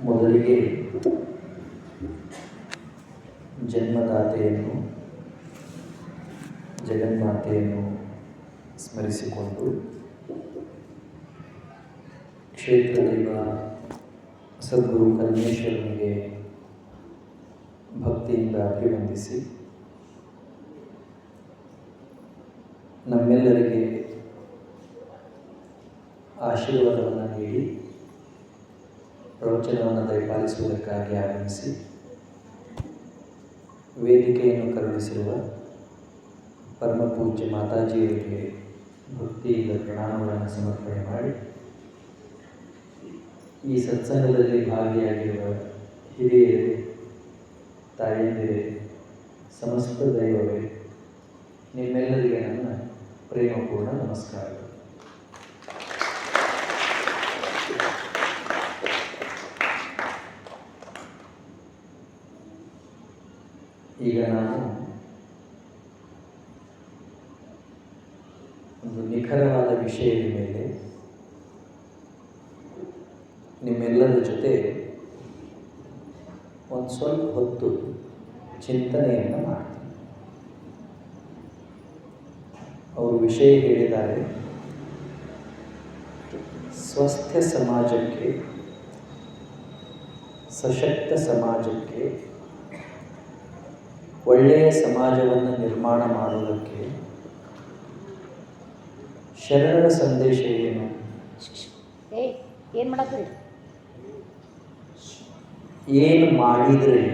ಮೊದಲಿಗೆ ಜನ್ಮದಾತೆಯನ್ನು ಜಗನ್ಮಾತೆಯನ್ನು ಸ್ಮರಿಸಿಕೊಂಡು ಕ್ಷೇತ್ರದೈವ ಸದ್ಗುರು ಕನ್ನೇಶ್ವರನಿಗೆ ಭಕ್ತಿಯಿಂದ ಅಭಿವಂದಿಸಿ ನಮ್ಮೆಲ್ಲರಿಗೆ ಆಶೀರ್ವಾದವನ್ನು ನೀಡಿ ಪ್ರವಚನವನ್ನು ದಯಪಾಲಿಸುವುದಕ್ಕಾಗಿ ಆಗಮಿಸಿ ವೇದಿಕೆಯನ್ನು ಕರುಣಿಸಿರುವ ಪರಮ ಪೂಜ್ಯ ಮಾತಾಜಿಯವರಿಗೆ ಭಕ್ತಿಯಿಂದ ಪ್ರಣಾಮಗಳನ್ನು ಸಮರ್ಪಣೆ ಮಾಡಿ ಈ ಸತ್ಸಂಗದಲ್ಲಿ ಭಾಗಿಯಾಗಿರುವ ಹಿರಿಯರೇ, ತಾಯಂದಿರೇ, ಸಮಸ್ತ ದೈವವೇ, ನಿಮ್ಮೆಲ್ಲರಿಗೆ ನನ್ನ ಪ್ರೇಮಪೂರ್ಣ ನಮಸ್ಕಾರಗಳು. ಈಗ ನಾನು ಒಂದು ನಿಖರವಾದ ವಿಷಯದ ಮೇಲೆ ನಿಮ್ಮೆಲ್ಲರ ಜೊತೆ ಒಂದು ಸ್ವಲ್ಪ ಹೊತ್ತು ಚಿಂತನೆಯನ್ನು ಮಾಡ್ತೀನಿ. ಅವರು ವಿಷಯ ಹೇಳಿದ್ದಾರೆ, ಸ್ವಸ್ಥ ಸಮಾಜಕ್ಕೆ, ಸಶಕ್ತ ಸಮಾಜಕ್ಕೆ, ಒಳ್ಳೆಯ ಸಮಾಜವನ್ನು ನಿರ್ಮಾಣ ಮಾಡುವುದಕ್ಕೆ ಶರಣರ ಸಂದೇಶ ಏನು? ಏನು ಮಾಡಿದರೆ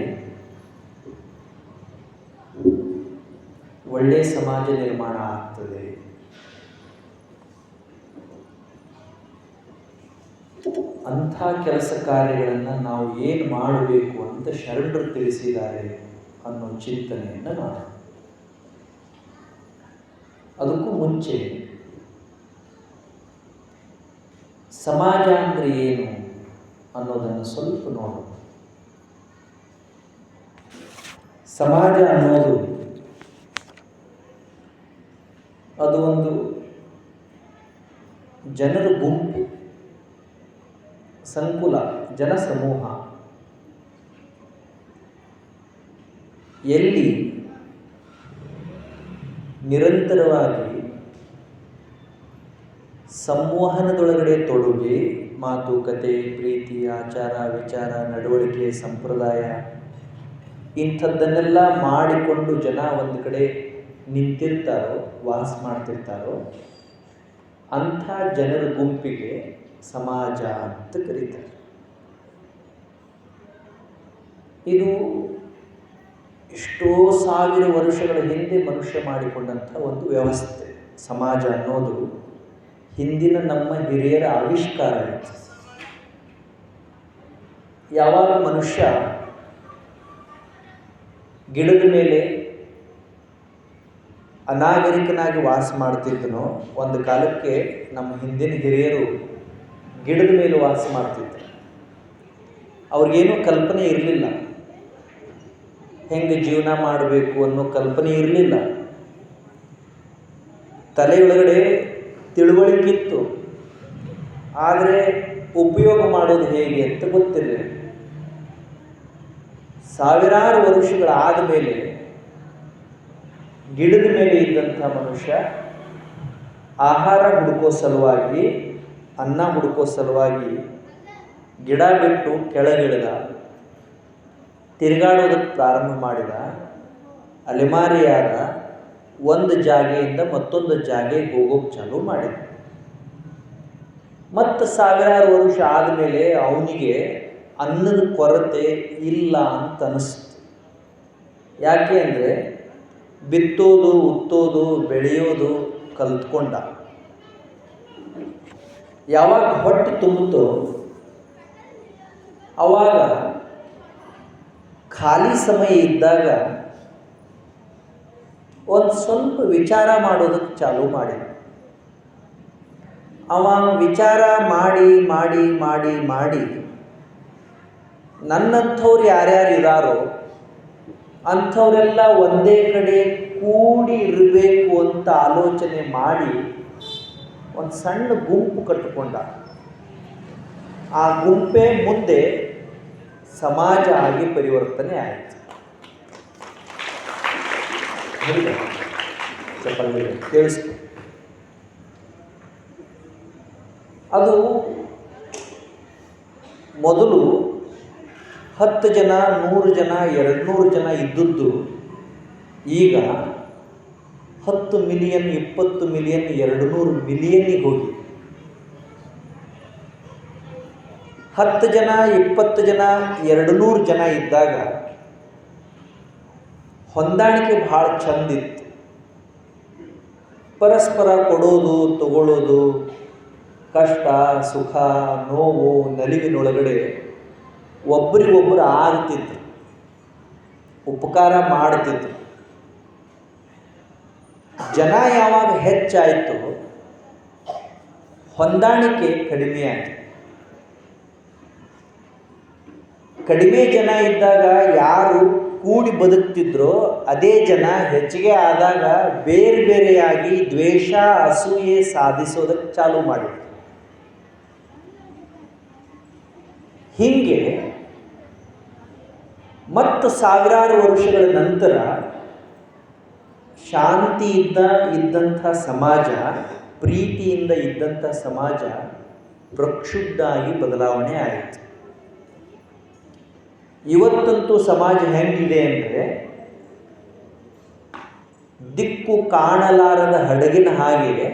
ಒಳ್ಳೆಯ ಸಮಾಜ ನಿರ್ಮಾಣ ಆಗ್ತದೆ? ಅಂಥ ಕೆಲಸ ಕಾರ್ಯಗಳನ್ನು ನಾವು ಏನು ಮಾಡಬೇಕು ಅಂತ ಶರಣರು ತಿಳಿಸಿದ್ದಾರೆ ಅನ್ನೋ ಚಿಂತನೆಯನ್ನು ನಾನು, ಅದಕ್ಕೂ ಮುಂಚೆ ಸಮಾಜ ಅಂದರೆ ಏನು ಅನ್ನೋದನ್ನು ಸ್ವಲ್ಪ ನೋಡೋಣ. ಸಮಾಜ ಅನ್ನೋದು ಅದು ಒಂದು ಜನರ ಗುಂಪು, ಸಂಕುಲ, ಜನಸಮೂಹ, ಎಲ್ಲಿ ನಿರಂತರವಾಗಿ ಸಂವಹನದೊಳಗಡೆ ತೊಡಗಿ ಮಾತುಕತೆ, ಪ್ರೀತಿ, ಆಚಾರ, ವಿಚಾರ, ನಡವಳಿಕೆ, ಸಂಪ್ರದಾಯ ಇಂಥದ್ದನ್ನೆಲ್ಲ ಮಾಡಿಕೊಂಡು ಜನ ಒಂದು ಕಡೆ ನಿಂತಿರ್ತಾರೋ, ವಾಸ ಮಾಡ್ತಿರ್ತಾರೋ ಅಂಥ ಜನರ ಗುಂಪಿಗೆ ಸಮಾಜ ಅಂತ ಕರೀತಾರೆ. ಇದು ಎಷ್ಟೋ ಸಾವಿರ ವರ್ಷಗಳ ಹಿಂದೆ ಮನುಷ್ಯ ಮಾಡಿಕೊಂಡಂಥ ಒಂದು ವ್ಯವಸ್ಥೆ. ಸಮಾಜ ಅನ್ನೋದು ಹಿಂದಿನ ನಮ್ಮ ಹಿರಿಯರ ಆವಿಷ್ಕಾರ ಇತ್ತು. ಯಾವಾಗ ಮನುಷ್ಯ ಗಿಡದ ಮೇಲೆ ಅನಾಗರಿಕನಾಗಿ ವಾಸ ಮಾಡ್ತಿದ್ದನೋ, ಒಂದು ಕಾಲಕ್ಕೆ ನಮ್ಮ ಹಿಂದಿನ ಹಿರಿಯರು ಗಿಡದ ಮೇಲೆ ವಾಸ ಮಾಡ್ತಿದ್ರು. ಅವ್ರಿಗೇನೂ ಕಲ್ಪನೆ ಇರಲಿಲ್ಲ, ಹೆಂಗೆ ಜೀವನ ಮಾಡಬೇಕು ಅನ್ನೋ ಕಲ್ಪನೆ ಇರಲಿಲ್ಲ. ತಲೆಯೊಳಗಡೆ ತಿಳುವಳಿಕೆ ಇತ್ತು, ಆದರೆ ಉಪಯೋಗ ಮಾಡೋದು ಹೇಗೆ ಅಂತ ಗೊತ್ತಿರಲಿಲ್ಲ. ಸಾವಿರಾರು ವರ್ಷಗಳಾದ ಮೇಲೆ ಗಿಡದ ಮೇಲೆ ಇದ್ದಂಥ ಮನುಷ್ಯ ಆಹಾರ ಹುಡುಕೋ ಸಲುವಾಗಿ, ಅನ್ನ ಹುಡುಕೋ ಸಲುವಾಗಿ ಗಿಡ ಬಿಟ್ಟು ಕೆಳಗಿಳಿದ, ತಿರುಗಾಡೋದಕ್ಕೆ ಪ್ರಾರಂಭ ಮಾಡಿದ. ಅಲೆಮಾರಿಯಾದ, ಒಂದು ಜಾಗೆಯಿಂದ ಮತ್ತೊಂದು ಜಾಗೆಗೆ ಹೋಗೋಕೆ ಚಾಲೂ ಮಾಡಿದ. ಮತ್ತು ಸಾವಿರಾರು ವರ್ಷ ಆದಮೇಲೆ ಅವನಿಗೆ ಅನ್ನದ ಕೊರತೆ ಇಲ್ಲ ಅಂತ ಅನಿಸ್ತು. ಯಾಕೆ ಅಂದರೆ ಬಿತ್ತೋದು, ಉತ್ತೋದು, ಬೆಳೆಯೋದು ಕಲ್ತ್ಕೊಂಡ. ಯಾವಾಗ ಹೊಟ್ಟೆ ತುಂಬಿತೋ ಆವಾಗ ಖಾಲಿ ಸಮಯ ಇದ್ದಾಗ ಒಂದು ಸ್ವಲ್ಪ ವಿಚಾರ ಮಾಡೋದಕ್ಕೆ ಚಾಲೂ ಮಾಡಿದ. ಅವ ವಿಚಾರ ಮಾಡಿ ಮಾಡಿ ಮಾಡಿ ಮಾಡಿ ನನ್ನಂಥವ್ರು ಯಾರ್ಯಾರು ಇದ್ದಾರೋ ಅಂಥವರೆಲ್ಲ ಒಂದೇ ಕಡೆ ಕೂಡಿ ಇರಬೇಕು ಅಂತ ಆಲೋಚನೆ ಮಾಡಿ ಒಂದು ಸಣ್ಣ ಗುಂಪು ಕಟ್ಟಿಕೊಂಡ. ಆ ಗುಂಪೇ ಮುಂದೆ ಸಮಾಜ ಆಗಿ ಪರಿವರ್ತನೆ ಆಯಿತು. ಕೇಳಿಸ್ತು. ಅದು ಮೊದಲು 10 ಜನ, 100 ಜನ, 200 ಜನ ಇದ್ದದ್ದು ಈಗ 10 ಮಿಲಿಯನ್, 20 ಮಿಲಿಯನ್, 200 ಮಿಲಿಯನ್ನಿಗೆ ಹೋಗಿ 10 ಜನ, 20 ಜನ, 200 ಜನ ಇದ್ದಾಗ ಹೊಂದಾಣಿಕೆ ಭಾಳ ಚಂದಿತ್ತು. ಪರಸ್ಪರ ಕೊಡೋದು, ತಗೊಳ್ಳೋದು, ಕಷ್ಟ, ಸುಖ, ನೋವು, ನಲಿವಿನೊಳಗಡೆ ಒಬ್ಬರಿಗೊಬ್ಬರು ಆಗ್ತಿದ್ರು, ಉಪಕಾರ ಮಾಡ್ತಿದ್ರು. ಜನ ಯಾವಾಗ ಹೆಚ್ಚಾಯಿತು ಹೊಂದಾಣಿಕೆ ಕಡಿಮೆ ಆಯಿತು. ಕಡಿಮೆ ಜನ ಇದ್ದಾಗ ಯಾರು ಕೂಡಿ ಬದುಕ್ತಿದ್ರೋ ಅದೇ ಜನ ಹೆಚ್ಚಿಗೆ ಆದಾಗ ಬೇರೆ ಬೇರೆಯಾಗಿ ದ್ವೇಷ, ಅಸೂಯೆ ಸಾಧಿಸೋದಕ್ಕೆ ಚಾಲು ಮಾಡಿದ್ರು. ಹೀಗೆ ಮತ್ತು ಸಾವಿರಾರು ವರ್ಷಗಳ ನಂತರ ಶಾಂತಿಯಿಂದ ಇದ್ದಂಥ ಸಮಾಜ, ಪ್ರೀತಿಯಿಂದ ಇದ್ದಂಥ ಸಮಾಜ ಪ್ರಕ್ಷುಬ್ಧ ಆಗಿ ಬದಲಾವಣೆ ಆಯಿತು. ಇವತ್ತಂತೂ ಸಮಾಜ ಹೆಂಗಿದೆ ಅಂದರೆ ದಿಕ್ಕು ಕಾಣಲಾರದ ಹಡಗಿನ ಹಾಗೆ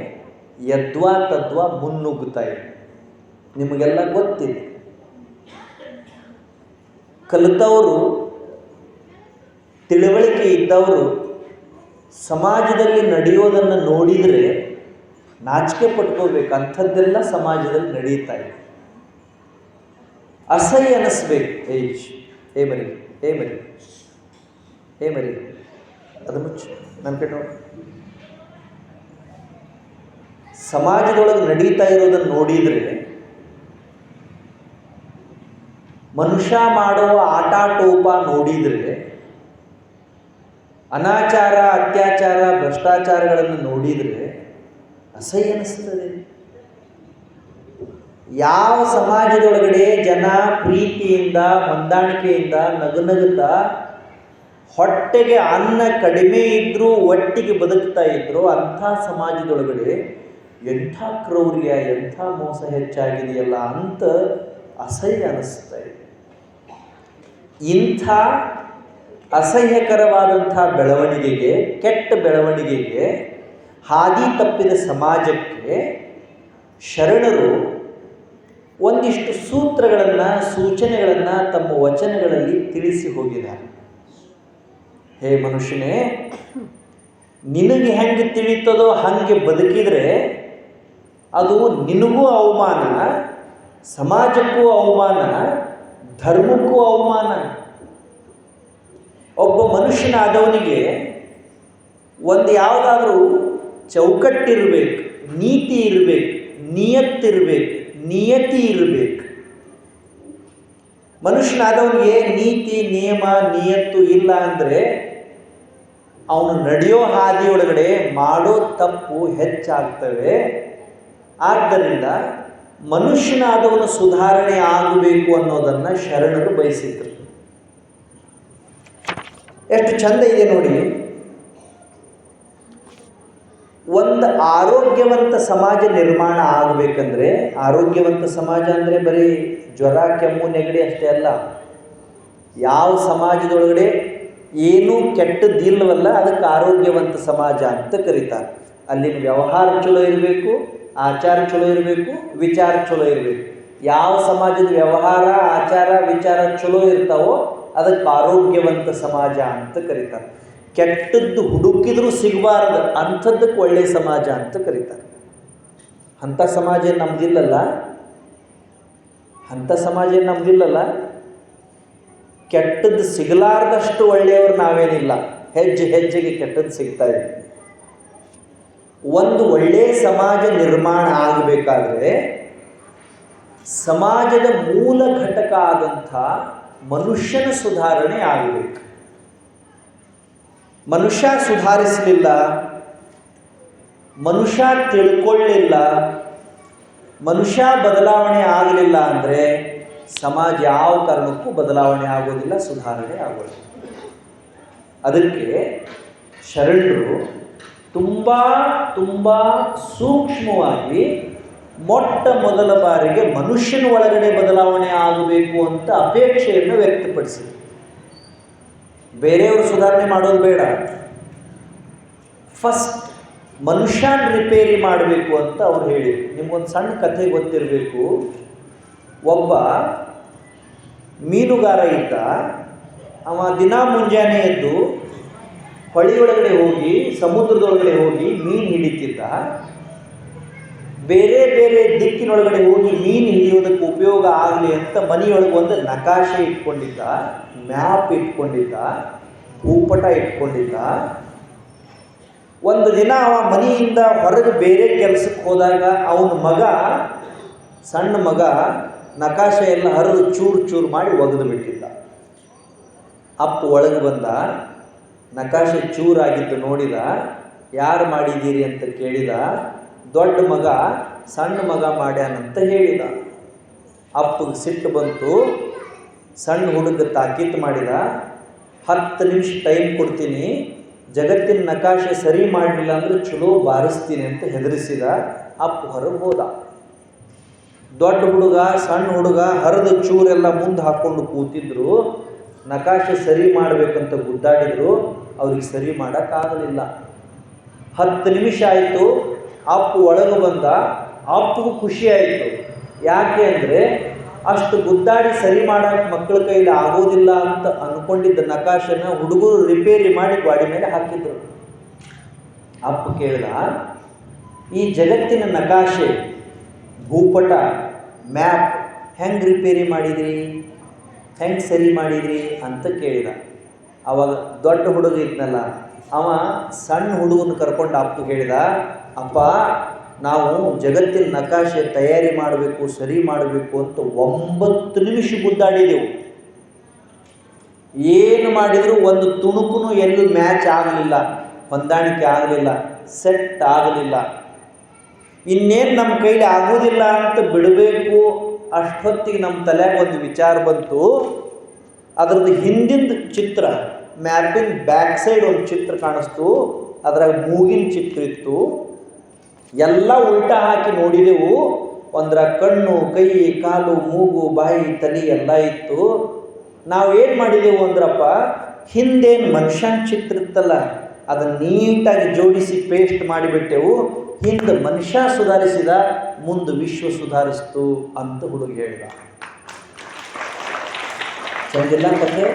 ಯದ್ವಾ ತದ್ವಾ ಮುನ್ನುಗ್ಗುತ್ತಾ ಇದೆ. ನಿಮಗೆಲ್ಲ ಗೊತ್ತಿದೆ. ಕಲಿತವರು, ತಿಳುವಳಿಕೆ ಇದ್ದವರು ಸಮಾಜದಲ್ಲಿ ನಡೆಯೋದನ್ನು ನೋಡಿದರೆ ನಾಚಿಕೆ ಪಟ್ಕೋಬೇಕು. ಅಂಥದ್ದೆಲ್ಲ ಸಮಾಜದಲ್ಲಿ ನಡೀತಾ ಇದೆ. ಅಸಹ್ಯ ಅನ್ನಿಸ್ಬೇಕು. ಏ ಮರಿ ಅದು ಮುಚ್ಚು, ನನ್ನ ಕಡೆ ನೋಡಿ. ಸಮಾಜದೊಳಗೆ ನಡೀತಾ ಇರೋದನ್ನು ನೋಡಿದರೆ, ಮನುಷ್ಯ ಮಾಡುವ ಆಟಾಟೋಪ ನೋಡಿದರೆ, ಅನಾಚಾರ, ಅತ್ಯಾಚಾರ, ಭ್ರಷ್ಟಾಚಾರಗಳನ್ನು ನೋಡಿದರೆ ಅಸಹ್ಯ ಅನ್ನಿಸ್ತದೆ. ಯಾವ ಸಮಾಜದೊಳಗಡೆ ಜನ ಪ್ರೀತಿಯಿಂದ, ಹೊಂದಾಣಿಕೆಯಿಂದ, ನಗುನಗುತ್ತಾ, ಹೊಟ್ಟೆಗೆ ಅನ್ನ ಕಡಿಮೆ ಇದ್ದರೂ ಒಟ್ಟಿಗೆ ಬದುಕ್ತಾ ಇದ್ರು, ಅಂಥ ಸಮಾಜದೊಳಗಡೆ ಎಂಥ ಕ್ರೌರ್ಯ, ಎಂಥ ಮೋಸ ಹೆಚ್ಚಾಗಿದೆಯಲ್ಲ ಅಂತ ಅಸಹ್ಯ ಅನ್ನಿಸ್ತಾ ಇದೆ. ಇಂಥ ಅಸಹ್ಯಕರವಾದಂಥ ಬೆಳವಣಿಗೆಗೆ, ಕೆಟ್ಟ ಬೆಳವಣಿಗೆಗೆ ಹಾದಿ ತಪ್ಪಿದ ಸಮಾಜಕ್ಕೆ ಶರಣರು ಒಂದಿಷ್ಟು ಸೂತ್ರಗಳನ್ನು, ಸೂಚನೆಗಳನ್ನು ತಮ್ಮ ವಚನಗಳಲ್ಲಿ ತಿಳಿಸಿ ಹೋಗಿದ್ದಾರೆ. ಹೇ ಮನುಷ್ಯನೇ, ನಿನಗೆ ಹೆಂಗೆ ತಿಳಿತದೋ ಹಾಗೆ ಬದುಕಿದರೆ ಅದು ನಿನಗೂ ಅವಮಾನ, ಸಮಾಜಕ್ಕೂ ಅವಮಾನ, ಧರ್ಮಕ್ಕೂ ಅವಮಾನ. ಒಬ್ಬ ಮನುಷ್ಯನಾದವನಿಗೆ ಒಂದು ಯಾವುದಾದ್ರೂ ಚೌಕಟ್ಟಿರಬೇಕು, ನೀತಿ ಇರಬೇಕು, ನಿಯತ್ತಿರಬೇಕು, ನಿಯತಿ ಇರಬೇಕು. ಮನುಷ್ಯನಾದವನಿಗೆ ನೀತಿ, ನಿಯಮ, ನಿಯತ್ತು ಇಲ್ಲ ಅಂದರೆ ಅವನು ನಡೆಯೋ ಹಾದಿಯೊಳಗಡೆ ಮಾಡೋ ತಪ್ಪು ಹೆಚ್ಚಾಗ್ತವೆ. ಆದ್ದರಿಂದ ಮನುಷ್ಯನಾದವನು ಸುಧಾರಣೆ ಆಗಬೇಕು ಅನ್ನೋದನ್ನು ಶರಣರು ಬಯಸಿದ್ರು. ಎಷ್ಟು ಚಂದ ಇದೆ ನೋಡಿ. ಒಂದು ಆರೋಗ್ಯವಂತ ಸಮಾಜ ನಿರ್ಮಾಣ ಆಗಬೇಕಂದ್ರೆ, ಆರೋಗ್ಯವಂತ ಸಮಾಜ ಅಂದರೆ ಬರೀ ಜ್ವರ, ಕೆಮ್ಮು, ನೆಗಡಿ ಅಷ್ಟೇ ಅಲ್ಲ. ಯಾವ ಸಮಾಜದೊಳಗಡೆ ಏನೂ ಕೆಟ್ಟದ್ದಿಲ್ಲವಲ್ಲ ಅದಕ್ಕೆ ಆರೋಗ್ಯವಂತ ಸಮಾಜ ಅಂತ ಕರೀತಾರೆ. ಅಲ್ಲಿನ ವ್ಯವಹಾರ ಚಲೋ ಇರಬೇಕು, ಆಚಾರ ಚಲೋ ಇರಬೇಕು, ವಿಚಾರ ಚಲೋ ಇರಬೇಕು. ಯಾವ ಸಮಾಜದ ವ್ಯವಹಾರ, ಆಚಾರ, ವಿಚಾರ ಚಲೋ ಇರ್ತಾವೋ ಅದಕ್ಕೆ ಆರೋಗ್ಯವಂತ ಸಮಾಜ ಅಂತ ಕರೀತಾರೆ. ಕೆಟ್ಟದ್ದು ಹುಡುಕಿದ್ರೂ ಸಿಗಬಾರ್ದು ಅಂಥದ್ದಕ್ಕೆ ಒಳ್ಳೆಯ ಸಮಾಜ ಅಂತ ಕರೀತಾರೆ. ಅಂಥ ಸಮಾಜ ನಮ್ದಿಲ್ಲಲ್ಲ, ಅಂಥ ಸಮಾಜ ನಮ್ದಿಲ್ಲಲ್ಲ. ಕೆಟ್ಟದ್ದು ಸಿಗಲಾರ್ದಷ್ಟು ಒಳ್ಳೆಯವರು ನಾವೇನಿಲ್ಲ. ಹೆಜ್ಜೆ ಹೆಜ್ಜೆಗೆ ಕೆಟ್ಟದ್ದು ಸಿಗ್ತಾ ಇದೆ. ಒಂದು ಒಳ್ಳೆಯ ಸಮಾಜ ನಿರ್ಮಾಣ ಆಗಬೇಕಾದ್ರೆ ಸಮಾಜದ ಮೂಲ ಘಟಕ ಆದಂಥ ಮನುಷ್ಯನ ಸುಧಾರಣೆ ಆಗಬೇಕು. ಮನುಷ್ಯ ಸುಧಾರಿಸಲಿಲ್ಲ, ಮನುಷ್ಯ ತಿಳ್ಕೊಳ್ಳಿಲ್ಲ, ಮನುಷ್ಯ ಬದಲಾವಣೆ ಆಗಲಿಲ್ಲ ಅಂದರೆ ಸಮಾಜ ಯಾವ ಕಾರಣಕ್ಕೂ ಬದಲಾವಣೆ ಆಗೋದಿಲ್ಲ, ಸುಧಾರಣೆ ಆಗೋದಿಲ್ಲ. ಅದಕ್ಕೆ ಶರಣರು ತುಂಬ ತುಂಬ ಸೂಕ್ಷ್ಮವಾಗಿ ಮೊಟ್ಟ ಮೊದಲ ಬಾರಿಗೆ ಮನುಷ್ಯನ ಒಳಗಡೆ ಬದಲಾವಣೆ ಆಗಬೇಕು ಅಂತ ಅಪೇಕ್ಷೆಯನ್ನು ವ್ಯಕ್ತಪಡಿಸಿದರು. ಬೇರೆಯವರು ಸುಧಾರಣೆ ಮಾಡೋದು ಬೇಡ, ಫಸ್ಟ್ ಮನುಷ್ಯನ ರಿಪೇರಿ ಮಾಡಬೇಕು ಅಂತ ಅವ್ರು ಹೇಳಿ. ನಿಮ್ಗೊಂದು ಸಣ್ಣ ಕಥೆ ಗೊತ್ತಿರಬೇಕು. ಒಬ್ಬ ಮೀನುಗಾರ ಇದ್ದ. ಅವ ದಿನ ಮುಂಜಾನೆ ಎದ್ದು ಹೊಳೆಯೊಳಗಡೆ ಹೋಗಿ, ಸಮುದ್ರದೊಳಗಡೆ ಹೋಗಿ ಮೀನು ಹಿಡಿತಿದ್ದ. ಬೇರೆ ಬೇರೆ ದಿಕ್ಕಿನೊಳಗಡೆ ಹೋಗಿ ಮೀನು ಹಿಡಿಯೋದಕ್ಕೆ ಉಪಯೋಗ ಆಗಲಿ ಅಂತ ಮನೆಯೊಳಗೆ ಒಂದು ನಕಾಶೆ ಇಟ್ಕೊಂಡಿದ್ದ, ಮ್ಯಾಪ್ ಇಟ್ಕೊಂಡಿದ್ದ, ಭೂಪಟ ಇಟ್ಕೊಂಡಿದ್ದ. ಒಂದು ದಿನ ಅವ ಮನೆಯಿಂದ ಹೊರಗೆ ಬೇರೆ ಕೆಲಸಕ್ಕೆ ಹೋದಾಗ ಅವನ ಮಗ, ಸಣ್ಣ ಮಗ, ನಕಾಶೆ ಎಲ್ಲ ಹರಿದು ಚೂರು ಚೂರು ಮಾಡಿ ಒಗೆದು ಬಿಟ್ಟಿದ್ದ. ಅಪ್ಪ ಒಳಗೆ ಬಂದ, ನಕಾಶೆ ಚೂರಾಗಿದ್ದು ನೋಡಿದ. ಯಾರು ಮಾಡಿದ್ದೀರಿ ಅಂತ ಕೇಳಿದ. ದೊಡ್ಡ ಮಗ ಸಣ್ಣ ಮಗ ಮಾಡ್ಯಾನಂತ ಹೇಳಿದ. ಅಪ್ಪಗೆ ಸಿಟ್ಟು ಬಂತು. ಸಣ್ಣ ಹುಡುಗ ತಾಕೀತು ಮಾಡಿದ, 10 ನಿಮಿಷ ಟೈಮ್ ಕೊಡ್ತೀನಿ, ಜಗತ್ತಿನ ನಕಾಶೆ ಸರಿ ಮಾಡಲಿಲ್ಲ ಅಂದರೆ ಚಲೋ ಬಾರಿಸ್ತೀನಿ ಅಂತ ಹೆದರಿಸಿದ. ಅಪ್ಪ ಹೊರಗೆ ಹೋದ. ದೊಡ್ಡ ಹುಡುಗ ಸಣ್ಣ ಹುಡುಗ ಹರಿದು ಚೂರೆಲ್ಲ ಮುಂದೆ ಹಾಕ್ಕೊಂಡು ಕೂತಿದ್ರು. ನಕಾಶೆ ಸರಿ ಮಾಡಬೇಕಂತ ಗುದ್ದಾಡಿದ್ರು. ಅವ್ರಿಗೆ ಸರಿ ಮಾಡೋಕ್ಕಾಗಲಿಲ್ಲ. 10 ನಿಮಿಷ ಆಯಿತು. ಅಪ್ಪ ಒಳಗೆ ಬಂದ. ಅಪ್ಪಗೂ ಖುಷಿ ಆಯಿತು. ಯಾಕೆ ಅಂದರೆ ಅಷ್ಟು ಗುದ್ದಾಡಿ ಸರಿ ಮಾಡೋಕ್ಕೆ ಮಕ್ಕಳ ಕೈಲಿ ಆಗೋದಿಲ್ಲ ಅಂತ ಅಂದ್ಕೊಂಡಿದ್ದ ನಕಾಶೆನ ಹುಡುಗರು ರಿಪೇರಿ ಮಾಡಿ ಗಾಡಿ ಮೇಲೆ ಹಾಕಿದ್ರು. ಅಪ್ಪ ಕೇಳಿದ, ಈ ಜಗತ್ತಿನ ನಕಾಶೆ, ಭೂಪಟ, ಮ್ಯಾಪ್ ಹೆಂಗೆ ರಿಪೇರಿ ಮಾಡಿದ್ರಿ, ಹೆಂಗೆ ಸರಿ ಮಾಡಿದ್ರಿ ಅಂತ ಕೇಳಿದ. ಅವಾಗ ದೊಡ್ಡ ಹುಡುಗ ಇದ್ನಲ್ಲ, ಅವ ಸಣ್ಣ ಹುಡುಗನ ಕರ್ಕೊಂಡು ಅಪ್ಪ ಹೇಳಿದ, ಅಪ್ಪ ನಾವು ಜಗತ್ತಿನ ನಕಾಶೆ ತಯಾರಿ ಮಾಡಬೇಕು, ಸರಿ ಮಾಡಬೇಕು ಅಂತ 9 ನಿಮಿಷ ಗುದ್ದಾಡಿದೆವು. ಏನು ಮಾಡಿದರೂ ಒಂದು ತುಣುಕು ಎಲ್ಲೂ ಮ್ಯಾಚ್ ಆಗಲಿಲ್ಲ, ಹೊಂದಾಣಿಕೆ ಆಗಲಿಲ್ಲ, ಸೆಟ್ ಆಗಲಿಲ್ಲ. ಇನ್ನೇನು ನಮ್ಮ ಕೈಲಿ ಆಗೋದಿಲ್ಲ ಅಂತ ಬಿಡಬೇಕು. ಅಷ್ಟೊತ್ತಿಗೆ ನಮ್ಮ ತಲೆಗೆ ಒಂದು ವಿಚಾರ ಬಂತು. ಅದರದ್ದು ಹಿಂದಿನ ಚಿತ್ರ, ಮ್ಯಾಪಿನ ಬ್ಯಾಕ್ ಸೈಡ್ ಒಂದು ಚಿತ್ರ ಕಾಣಿಸ್ತು. ಅದ್ರಾಗ ಮೂಗಿನ ಚಿತ್ರ ಇತ್ತು. ಎಲ್ಲ ಉಲ್ಟಾ ಹಾಕಿ ನೋಡಿದೆವು. ಒಂದರ ಕಣ್ಣು, ಕೈ, ಕಾಲು, ಮೂಗು, ಬಾಯಿ, ತಲೆ ಎಲ್ಲ ಇತ್ತು. ನಾವೇನು ಮಾಡಿದೆವು ಅಂದ್ರಪ್ಪ, ಹಿಂದೇನು ಮನುಷ್ಯನ ಚಿತ್ರ ಇತ್ತಲ್ಲ ಅದನ್ನು ನೀಟಾಗಿ ಜೋಡಿಸಿ ಪೇಸ್ಟ್ ಮಾಡಿಬಿಟ್ಟೆವು. ಹಿಂದೆ ಮನುಷ್ಯ ಸುಧಾರಿಸಿದ, ಮುಂದೆ ವಿಶ್ವ ಸುಧಾರಿಸ್ತು ಅಂತ ಹುಡುಗ ಹೇಳಿದ. ಚಂದಿಲ್ಲ ಕಥೆ,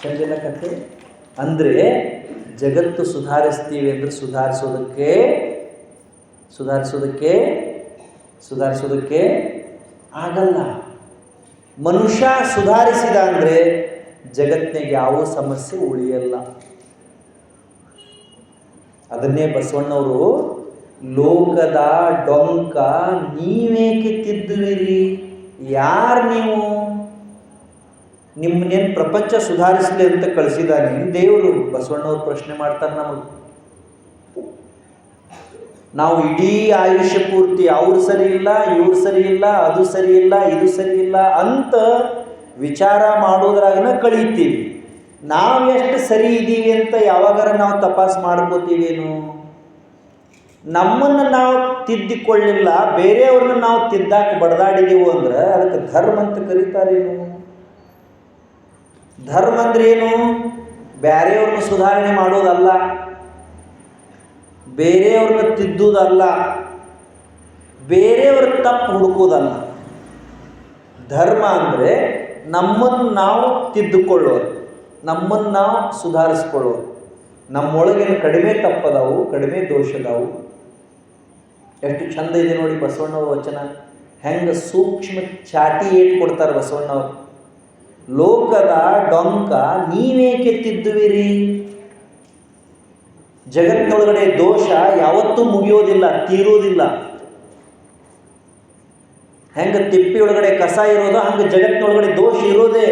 ಚಂದಿಲ್ಲ ಕಥೆ. ಅಂದರೆ ಜಗತ್ತು ಸುಧಾರಿಸ್ತೀವಿ ಅಂದರೆ ಸುಧಾರಿಸೋದಕ್ಕೆ ಆಗಲ್ಲ. ಮನುಷ್ಯ ಸುಧಾರಿಸಿದ ಅಂದರೆ ಜಗತ್ತಿನಾಗ ಯಾವ ಸಮಸ್ಯೆ ಉಳಿಯಲ್ಲ. ಅದನ್ನೇ ಬಸವಣ್ಣವರು ಲೋಕದ ಡೊಂಕ ನೀವೇಕೆ ತಿದ್ದುವಿರಿ, ಯಾರು ನೀವು, ನಿಮ್ಮನ್ನೇನು ಪ್ರಪಂಚ ಸುಧಾರಿಸಲಿ ಅಂತ ಕಳಿಸಿದಾನೆ ದೇವರು? ಬಸವಣ್ಣವ್ರು ಪ್ರಶ್ನೆ ಮಾಡ್ತಾರೆ ನಮಗೆ. ನಾವು ಇಡೀ ಆಯುಷ್ಯ ಪೂರ್ತಿ ಅವ್ರು ಸರಿ ಇಲ್ಲ, ಇವ್ರು ಸರಿ ಇಲ್ಲ, ಅದು ಸರಿ ಇಲ್ಲ, ಇದು ಸರಿ ಇಲ್ಲ ಅಂತ ವಿಚಾರ ಮಾಡೋದ್ರಾಗನ ಕಳೀತೀವಿ. ನಾವು ಎಷ್ಟು ಸರಿ ಇದ್ದೀವಿ ಅಂತ ಯಾವಾಗಾರ ನಾವು ತಪಾಸ್ ಮಾಡ್ಕೋತೀವೇನು? ನಮ್ಮನ್ನು ನಾವು ತಿದ್ದಿಕೊಳ್ಳಿಲ್ಲ, ಬೇರೆಯವ್ರನ್ನ ನಾವು ತಿದ್ದಾಕ ಬಡದಾಡಿದೆವು ಅಂದ್ರೆ ಅದಕ್ಕೆ ಧರ್ಮ ಅಂತ ಕರೀತಾರೇನು? ಧರ್ಮ ಅಂದ್ರೇನು? ಬೇರೆಯವ್ರನ್ನ ಸುಧಾರಣೆ ಮಾಡೋದಲ್ಲ, ಬೇರೆಯವ್ರನ್ನ ತಿದ್ದುವುದಲ್ಲ, ಬೇರೆಯವ್ರ ತಪ್ಪು ಹುಡುಕೋದಲ್ಲ. ಧರ್ಮ ಅಂದರೆ ನಮ್ಮನ್ನು ನಾವು ತಿದ್ದುಕೊಳ್ಳೋದು, ನಮ್ಮನ್ನು ನಾವು ಸುಧಾರಿಸ್ಕೊಳ್ಳೋದು. ನಮ್ಮೊಳಗಿನ ಕಡಿಮೆ ತಪ್ಪದಾವು, ಕಡಿಮೆ ದೋಷದಾವು. ಎಷ್ಟು ಚಂದ ಇದೆ ನೋಡಿ ಬಸವಣ್ಣವ್ರ ವಚನ. ಹೆಂಗೆ ಸೂಕ್ಷ್ಮ ಚಾಟಿ ಏಟ್ ಕೊಡ್ತಾರೆ ಬಸವಣ್ಣವ್ರು. ಲೋಕದ ಡೊಂಕ ನೀವೇಕೆ ತಿದ್ದುವಿರಿ? ಜಗತ್ತಿನೊಳಗಡೆ ದೋಷ ಯಾವತ್ತೂ ಮುಗಿಯೋದಿಲ್ಲ, ತೀರೋದಿಲ್ಲ. ಹೆಂಗೆ ತಿಪ್ಪಿಯೊಳಗಡೆ ಕಸ ಇರೋದು ಹಂಗೆ ಜಗತ್ತಿನೊಳಗಡೆ ದೋಷ ಇರೋದೇ.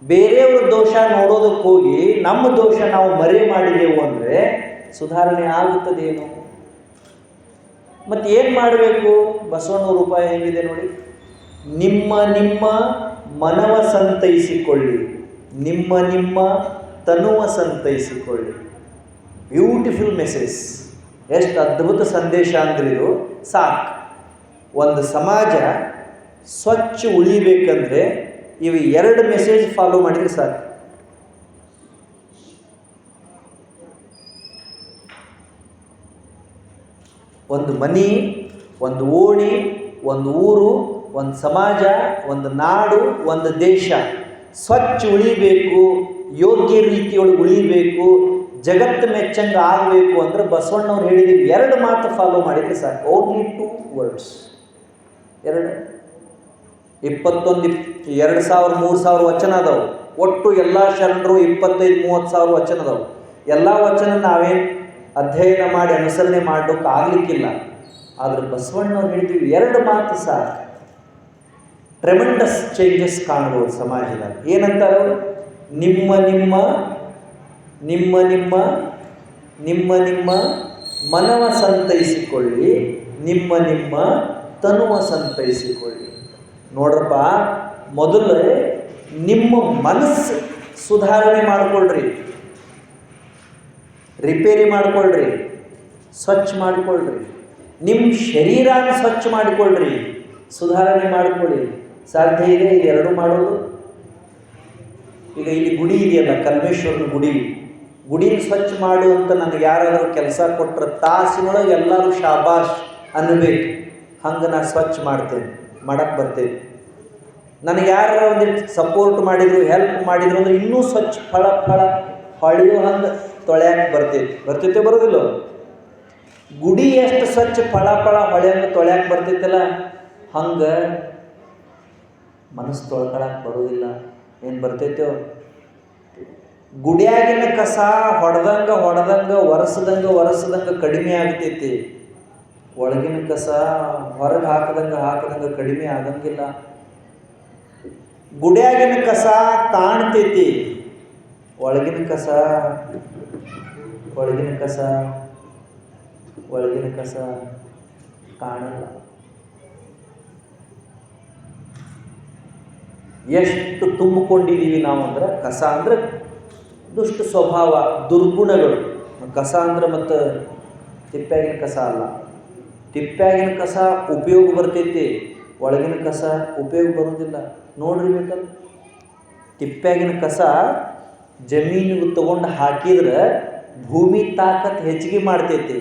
ಬೇರೆಯವ್ರ ದೋಷ ನೋಡೋದಕ್ಕೆ ಹೋಗಿ ನಮ್ಮ ದೋಷ ನಾವು ಮರೆ ಮಾಡಿದೆವು ಅಂದರೆ ಸುಧಾರಣೆ ಆಗುತ್ತದೇನು? ಮತ್ತು ಏನು ಮಾಡಬೇಕು? ಬಸವಣ್ಣವ್ರ ಉಪಾಯ ಹೆಂಗಿದೆ ನೋಡಿ. ನಿಮ್ಮ ನಿಮ್ಮ ಮನವ ಸಂತೈಸಿಕೊಳ್ಳಿ, ನಿಮ್ಮ ನಿಮ್ಮ ತನುವ ಸಂತೈಸಿಕೊಳ್ಳಿ. Beautiful message. ಎಷ್ಟು ಅದ್ಭುತ ಸಂದೇಶ ಅಂದ್ರೆ ಇದು ಸಾಕು. ಒಂದು ಸಮಾಜ ಸ್ವಚ್ಛ ಉಳಿಬೇಕಂದ್ರೆ ಇವು 2 ಮೆಸೇಜ್ ಫಾಲೋ ಮಾಡಿದರೆ ಸಾಕು. ಒಂದು ಮನೆ, ಒಂದು ಓಣಿ, ಒಂದು ಊರು, ಒಂದು ಸಮಾಜ, ಒಂದು ನಾಡು, ಒಂದು ದೇಶ ಸ್ವಚ್ಛ ಉಳಿಬೇಕು, ಯೋಗ್ಯ ರೀತಿಯೊಳಗೆ ಉಳಿಬೇಕು, ಜಗತ್ತು ಮೆಚ್ಚಂಗೆ ಆಗಬೇಕು ಅಂದ್ರೆ ಬಸವಣ್ಣವ್ರು ಹೇಳಿದ್ದೀವಿ 2 ಮಾತು ಫಾಲೋ ಮಾಡಿದರೆ ಸಾಕು. Only 2 words. 2 21 2,000 3,000 ವಚನ ಅದಾವೆ. ಒಟ್ಟು ಎಲ್ಲ ಶರಣರು 25,000-30,000 ವಚನ ಅದಾವೆ. ಎಲ್ಲ ವಚನ ನಾವೇನು ಅಧ್ಯಯನ ಮಾಡಿ ಅನುಸರಣೆ ಮಾಡೋಕೆ ಆಗಲಿಕ್ಕಿಲ್ಲ. ಆದರೆ ಬಸವಣ್ಣವ್ರು ಹೇಳಿದ್ದೀವಿ 2 ಮಾತು ಸಾಕು. ಟ್ರೆಮೆಂಡಸ್ ಚೇಂಜಸ್ ಕಾಣ್ಬೋದು ಸಮಾಜದಲ್ಲಿ. ಏನಂತಾರೆ ಅವರು? ನಿಮ್ಮ ನಿಮ್ಮ ನಿಮ್ಮ ನಿಮ್ಮ ನಿಮ್ಮ ನಿಮ್ಮ ಮನವ ಸಂತೈಸಿಕೊಳ್ಳಿ, ನಿಮ್ಮ ನಿಮ್ಮ ತನುವ ಸಂತೈಸಿಕೊಳ್ಳಿ. ನೋಡ್ರಪ್ಪ, ಮೊದಲು ನಿಮ್ಮ ಮನಸ್ಸು ಸುಧಾರಣೆ ಮಾಡಿಕೊಳ್ಳ್ರಿ, ರಿಪೇರಿ ಮಾಡಿಕೊಳ್ಳ್ರಿ, ಸ್ವಚ್ಛ ಮಾಡಿಕೊಳ್ಳ್ರಿ. ನಿಮ್ಮ ಶರೀರನ ಸ್ವಚ್ಛ ಮಾಡಿಕೊಳ್ಳ್ರಿ, ಸುಧಾರಣೆ ಮಾಡಿಕೊಳ್ಳಿ. ಸಾಧ್ಯ ಇದೆ ಇದೆರಡು ಮಾಡೋದು? ಈಗ ಇಲ್ಲಿ ಗುಡಿ ಇದೆಯಲ್ಲ, ಕಲ್ಮೇಶ್ವರನ ಗುಡಿನ ಸ್ವಚ್ಛ ಮಾಡು ಅಂತ ನನಗೆ ಯಾರಾದರೂ ಕೆಲಸ ಕೊಟ್ಟರೆ ತಾಸಿನೊಳಗೆ ಎಲ್ಲರೂ ಶಾಬಾಷ್ ಅನ್ನಬೇಕು. ಹಂಗೆ ನಾನು ಸ್ವಚ್ಛ ಮಾಡ್ತೇನೆ, ಮಾಡಕ್ಕೆ ಬರ್ತೇನೆ. ನನಗೆ ಯಾರು ಒಂದಿಟ್ಟು ಸಪೋರ್ಟ್ ಮಾಡಿದ್ರು, ಹೆಲ್ಪ್ ಮಾಡಿದ್ರು ಅಂದ್ರೆ ಇನ್ನೂ ಸ್ವಚ್ಛ ಫಳ ಹೊಳೆಯೋ ಹಂಗೆ ತೊಳೆಯಕ್ಕೆ ಬರ್ತೈತೆ ಬರೋದಿಲ್ಲ? ಗುಡಿ ಎಷ್ಟು ಸ್ವಚ್ಛ ಫಳ ಹೊಳೆಯಂಗೆ ತೊಳೆಯಕ್ಕೆ ಬರ್ತೈತಲ್ಲ, ಹಂಗೆ ಮನಸ್ಸು ತೊಳ್ಕೊಳಕ್ಕೆ ಬರೋದಿಲ್ಲ. ಏನು ಬರ್ತೈತೋ? ಗುಡಿಯಾಗಿನ ಕಸ ಹೊಡೆದಂಗೆ ಒರೆಸ್ದಂಗೆ ಕಡಿಮೆ ಆಗ್ತೈತಿ. ಒಳಗಿನ ಕಸ ಹೊರಗೆ ಹಾಕದಂಗೆ ಕಡಿಮೆ ಆಗಂಗಿಲ್ಲ. ಗುಡಿಯಾಗಿನ ಕಸ ಕಾಣ್ತೈತಿ, ಒಳಗಿನ ಕಸ ಕಾಣಲ್ಲ. ಎಷ್ಟು ತುಂಬಿಕೊಂಡಿದ್ದೀವಿ ನಾವು ಅಂದ್ರೆ, ಕಸ ಅಂದ್ರೆ ದುಷ್ಟ ಸ್ವಭಾವ, ದುರ್ಗುಣಗಳು. ಕಸ ಅಂದ್ರೆ ಮತ್ತು ತಿಪ್ಪ್ಯಾಗಿನ ಕಸ ಅಲ್ಲ. ತಿಪ್ಪ್ಯಾಗಿನ ಕಸ ಉಪಯೋಗ ಬರ್ತೈತಿ, ಒಳಗಿನ ಕಸ ಉಪಯೋಗ ಬರೋದಿಲ್ಲ. ನೋಡ್ರಿ ಬೇಕಲ್ಲ, ತಿಪ್ಪ್ಯಾಗಿನ ಕಸ ಜಮೀನಿಗೆ ತಗೊಂಡು ಹಾಕಿದ್ರೆ ಭೂಮಿ ತಾಕತ್ ಹೆಚ್ಚಿಗೆ ಮಾಡ್ತೈತಿ.